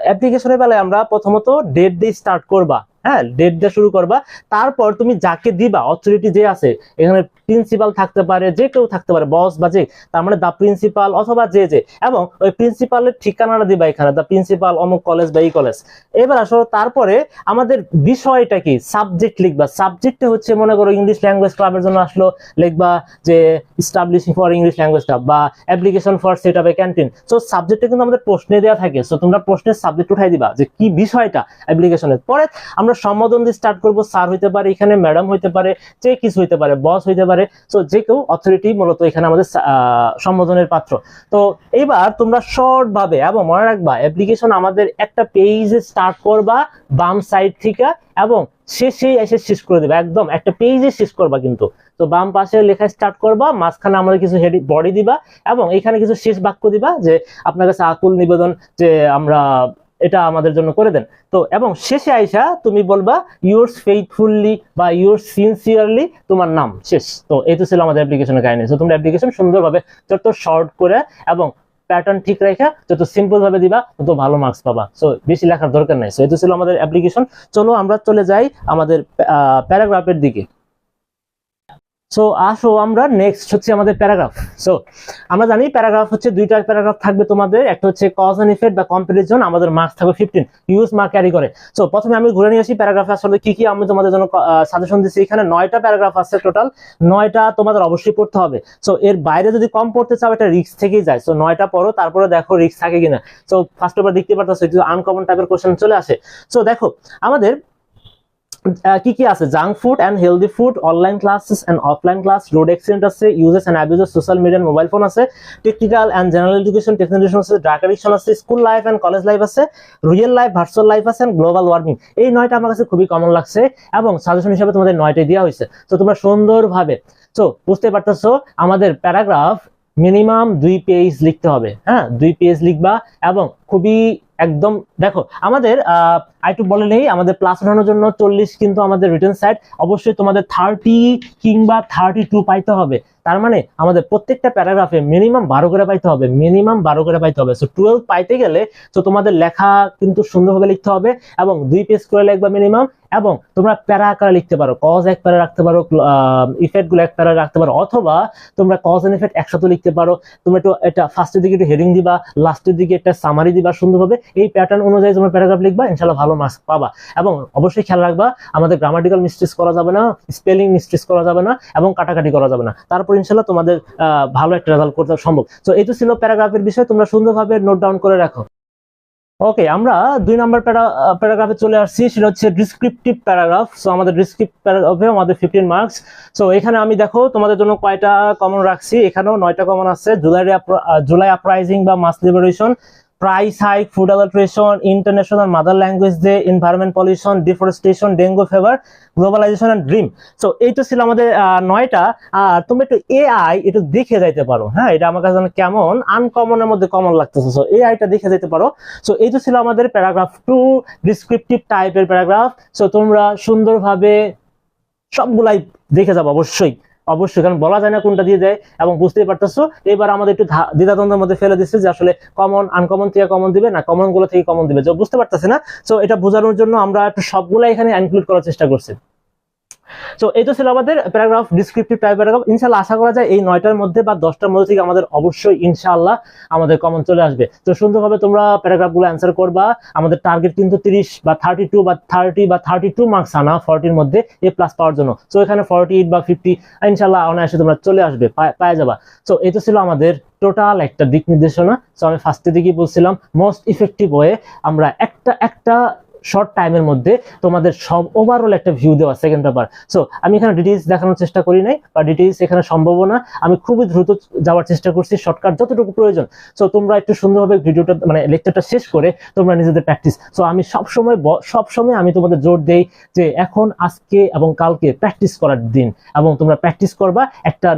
অ্যাপ্লিকেশনের বেলায় আমরা প্রথমত ডেট দিয়ে স্টার্ট করবা, হ্যাঁ, ডেট দিয়ে শুরু করবা। তারপর তুমি যাকে দিবা, অথরিটি যে আছে এখানে, প্রিন্সিপাল থাকতে পারে, যে কেউ থাকতে পারে, বস বা যে, তার মানে দা প্রিন্সিপাল অথবা যে, এবং ওই প্রিন্সিপালের ঠিকানাটা দিবা এখানে, দা প্রিন্সিপাল অমুক কলেজ বা এই কলেজ। এবার আসো তারপরে আমাদের বিষয়টা কি, সাবজেক্ট লিখবা। সাবজেক্টটা হচ্ছে মনে করো ইংলিশ ল্যাঙ্গুয়েজ ক্লাবের জন্য আসলো, লিখবা যে establishing for English language club বা application for set up a canteen. So সাবজেক্টটা কিন্তু আমাদের প্রশ্নে দেওয়া থাকে। সো তোমরা প্রশ্নের সাবজেক্ট উঠাই দিবা যে কি বিষয়টা অ্যাপ্লিকেশনের। পরে আমরা সম্বোধন দিয়ে স্টার্ট করবো, স্যার হইতে পারে এখানে, ম্যাডাম হইতে পারে, যে কিছু হইতে পারে, বস হইতে পারে। সো যে কেউ অথরিটি মূলত এখানে আমাদের সম্বোধনের পাত্র। তো এইবার তোমরা শর্ট ভাবে, এবং মনে রাখবা অ্যাপ্লিকেশন আমাদের একটা পেজে স্টার্ট করবা বাম সাইড থেকে, এবং শেষে এসে শেষ করে দেবে, একদম একটা পেজে শেষ করবা কিন্তু। তো বাম পাশে লেখা স্টার্ট করবা, মাঝখানে আমাদের কিছু হেড বডি দিবা, এবং এখানে কিছু শেষ বাক্য দিবা যে আপনার কাছে আকুল নিবেদন যে আমরা এটা আমাদের জন্য করে দেন। তো এবং শেষে আইসা তুমি বলবা ইউরস ফেইথফুলি বা ইউরস সিনসিয়ারলি, তোমার নাম শেষ। তো এই তো ছিল আমাদের অ্যাপ্লিকেশনের কাহিনী। তো তোমরা অ্যাপ্লিকেশন সুন্দরভাবে যত শর্ট করে এবং প্যাটার্ন ঠিক রেখে যত সিম্পল ভাবে দিবা তত ভালো মার্কস পাবা। সো বেশি লেখার দরকার নাই। সো এই তো ছিল আমাদের অ্যাপ্লিকেশন। চলো আমরা চলে যাই আমাদের প্যারাগ্রাফের দিকে। সো আসো আমরা নেক্সট হচ্ছে আমাদের প্যারাগ্রাফ। সো আমরা জানি প্যারাগ্রাফ হচ্ছে দুইটা প্যারাগ্রাফ থাকবে তোমাদের, একটা হচ্ছে কজ এন্ড ইফেক্ট বা কম্পারিজন, আমাদের মার্কস থাকবে 15, ইউজ মার্ক ক্যারি করে। সো প্রথমে আমি ঘুরে নিয়ে আসি প্যারাগ্রাফে আসলে কি কি আমি তোমাদের জন্য সাজেশন দিচ্ছি। এখানে 9টা প্যারাগ্রাফ আছে টোটাল, 9টা তোমাদের অবশ্যই পড়তে হবে। সো এর বাইরে যদি কম পড়তে চাও এটা রিস্ক থেকেই যায়। সো 9টা পড়ো, তারপরে দেখো রিস্ক থাকে কিনা। সো ফার্স্ট পেপার দেখতে পারতেছো একটু আনকমন টাইপের কোশ্চেন চলে আসে। সো দেখো আমাদের কি কি আছে, junk food and healthy food, online classes and offline class, road accident আছে, uses and abuses social media, mobile phone আছে, টেকনিক্যাল এন্ড জেনারেল এডুকেশন, টেকনোলজিশন আছে, ড্রাগ অ্যাডিকশন আছে, school life and college life আছে, রিয়েল লাইফ, ভার্চুয়াল লাইফ আছে, এন্ড গ্লোবাল ওয়ার্মিং। এই 9টা আমার কাছে খুবই কমন লাগছে এবং সাজেশন হিসেবে তোমাদের 9টাই দেওয়া হয়েছে। তো তোমরা সুন্দরভাবে সো বুঝতে পারতেছো আমাদের প্যারাগ্রাফ মিনিমাম 2 পেজ লিখতে হবে। হ্যাঁ, 2 পেজ লিখবা এবং খুবই একদম দেখো আমাদের একটু বলে নেই, আমাদের প্লাস উঠানোর জন্য 40 কিন্তু আমাদের রিটেন সাইড, অবশ্যই তোমাদের 30 কিংবা 32 পাইতে হবে। তার মানে আমাদের প্রত্যেকটা প্যারাগ্রাফে মিনিমাম 12 করে পাইতে হবে, মিনিমাম 12 করে পাইতে হবে। সো 12 পাইতে গেলে তো তোমাদের লেখা কিন্তু সুন্দরভাবে লিখতে হবে এবং 2 পেজ করে লিখবা মিনিমাম। এবং তোমরা প্যারা আকারে লিখতে পারো, কজ এক প্যারা রাখতে পারো, ইফেক্ট গুলো এক প্যারা রাখতে পারো, অথবা তোমরা কজ এন্ড ইফেক্ট একসাথে লিখতে পারো। তোমরা একটু এটা ফার্স্টের দিকে একটু হেডিং দিবা, লাস্টের দিকে একটা সামারি দিবা সুন্দরভাবে। এই প্যাটার্ন অনুযায়ী তোমরা প্যারাগ্রাফ লিখবা, ইনশাআল্লাহ ভালো মার্কস পাবা। এবং অবশ্যই খেয়াল রাখবা, আমাদের গ্রামাটিক্যাল মিস্টেক করা যাবে না, স্পেলিং মিস্টেক করা যাবে না, এবং কাটাকাটি করা যাবে না। তারপর ইনশাআল্লাহ তোমাদের ভালো একটা রেজাল্ট করতে সম্ভব। তো এই তো ছিল প্যারাগ্রাফের বিষয়, তোমরা সুন্দরভাবে নোট ডাউন করে রাখো। ওকে, আমরা 2 নাম্বার প্যারাগ্রাফে চলে আসছি, সেটা হচ্ছে ডিসক্রিপটিভ প্যারাগ্রাফ। সো আমাদের ডিসক্রিপটিভ প্যারাগ্রাফে আমাদের 15 মার্কস। সো এখানে আমি দেখো তোমাদের জন্য কয়টা কমন রাখছি, এখানেও 9টা কমন আছে। জুলাই আপরাইজিং বা mass liberation, price hike, food adulteration, international mother language day, environment pollution, deforestation, dengue fever, globalization and dream. So এই তো ছিল আমাদের 9টা। আর তুমি একটু এআই একটু দেখে যাইতে পারো, হ্যাঁ, এটা আমার কাছে কেমন আনকমনের মধ্যে কমন লাগতেছে। সো এআইটা দেখে যেতে পারো। সো এই তো ছিল আমাদের প্যারাগ্রাফ 2, ডিসক্রিপটিভ টাইপের প্যারাগ্রাফ। সো তোমরা সুন্দরভাবে সবগুলাই দেখে যাবো অবশ্যই, কারণ বলা যায় না কোনটা দিয়ে দেয়, এবং বুঝতেই পারতেছো। এবার আমাদের একটু দ্বিধাদ্বন্দ্বের মধ্যে ফেলে দিচ্ছে যে আসলে কমন আনকমন থেকে কমন দিবে না কমন গুলো থেকে কমন দিবে, যে বুঝতে পারতেছে না। সো এটা বোঝানোর জন্য আমরা একটু সবগুলা এখানে ইনক্লুড করার চেষ্টা করছি। সো এই তো ছিল আমাদের প্যারাগ্রাফ, ডিসক্রিপটিভ টাইপ প্যারাগ্রাফ। ইনশাআল্লাহ আশা করা যায় এই 9টার মধ্যে বা 10টার মধ্যে থেকে আমাদের অবশ্যই ইনশাআল্লাহ আমাদের কমন চলে আসবে। তো সুন্দরভাবে তোমরা প্যারাগ্রাফগুলো অ্যান্সার করবা। আমাদের টার্গেট কিন্তু 30 বা 32 বা 30 বা 32 মার্কস আনা 40 মধ্যে এ প্লাস পাওয়ার জন্য। সো এখানে 48 বা 50 ইনশাআল্লাহ অনায়াসে তোমরা চলে আসবে, পাওয়া যাবা। সো এই তো ছিল আমাদের টোটাল একটা দিক নির্দেশনা। সো আমি ফার্স্টের দিকে বলছিলাম মোস্ট ইফেক্টিভ ওয়ে আমরা একটা শর্ট টাইমের মধ্যে তোমাদের সব ওভারঅল একটা ভিউ দেওয়া সেকেন্ড পেপার। সো আমি এখানে ডিটেইলস দেখানোর চেষ্টা করি নাই, বা ডিটেইলস এখানে সম্ভব না, আমি খুবই দ্রুত যাওয়ার চেষ্টা করছি, শর্টকাট যতটুকু প্রয়োজন। সো তোমরা একটু সুন্দরভাবে ভিডিওটা মানে লেকচারটা শেষ করে তোমরা নিজেদের প্র্যাকটিস। সো আমি সবসময় আমি তোমাদের জোর দেই যে এখন আজকে এবং কালকে প্র্যাকটিস করার দিন, এবং তোমরা প্র্যাকটিস করবা একটা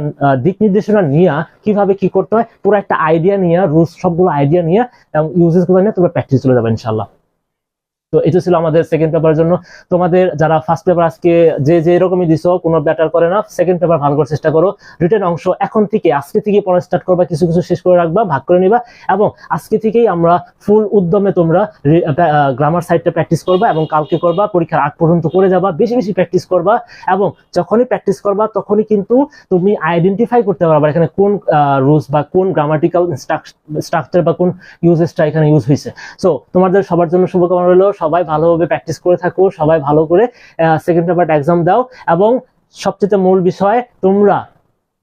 দিক নির্দেশনা নিয়ে, কিভাবে কি করতে হয় পুরো একটা আইডিয়া নিয়ে, রুলস সবগুলো আইডিয়া নিয়ে এবং ইউজেস গুলো নিয়ে তোমরা প্র্যাকটিস চলে যাবে ইনশাআল্লাহ। তো এটা ছিল আমাদের সেকেন্ড পেপারের জন্য। তোমাদের যারা ফার্স্ট পেপার আজকে যে এরকমই দিছো, কোনো ব্যাটার করে না, সেকেন্ড পেপার ভালো করার চেষ্টা করো। রিটেন অংশ এখন থেকে আজকে থেকে পড়া স্টার্ট করবা, কিছু শেষ করে রাখবা, ভাগ করে নিবা, এবং আজকে থেকেই আমরা ফুল উদ্যমে তোমরা গ্রামার সাইডটা প্র্যাকটিস করবা, এবং কালকে করবা, পরীক্ষার আগ পর্যন্ত করে যাবা, বেশি বেশি প্র্যাকটিস করবা। এবং যখনই প্র্যাকটিস করবা তখনই কিন্তু তুমি আইডেন্টিফাই করতে পারবা এখানে কোন রুলস বা কোন গ্রামাটিক্যাল স্ট্রাকচার বা কোন ইউজেসটা এখানে ইউজ হয়েছে। সো তোমাদের সবার জন্য শুভকামনা রইল, সবাই ভালোভাবে প্র্যাকটিস করে থাকো, সবাই ভালো করে সেকেন্ড পেপারটা এক্সাম দাও, এবং সবচেয়ে মূল বিষয় তোমরা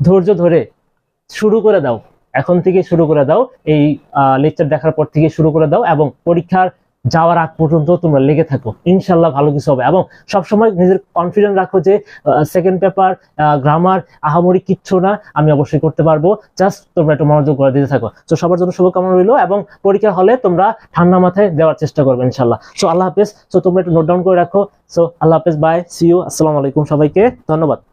ধৈর্য ধরে শুরু করে দাও, এখন থেকে শুরু করে দাও, এই লেকচার দেখার পর থেকে শুরু করে দাও, এবং পরীক্ষার যাওয়ার আগ পর্যন্ত তোমরা লেগে থাকো, ইনশাল্লাহ ভালো কিছু হবে। এবং সবসময় নিজের কনফিডেন্ট রাখো যে সেকেন্ড পেপার গ্রামার আহামরি কিচ্ছু না, আমি অবশ্যই করতে পারবো, জাস্ট তোমরা একটু মনোযোগ করে দিতে থাকো। তো সবার জন্য শুভকামনা রইলো, এবং পরীক্ষা হলে তোমরা ঠান্ডা মাথায় দেওয়ার চেষ্টা করবে ইনশাল্লাহ। সো আল্লাহ হাফেজ। সো তোমরা একটু নোট ডাউন করে রাখো। সো আল্লাহ হাফেজ, বাই, সি ইউ, আসসালামু আলাইকুম সবাইকে, ধন্যবাদ।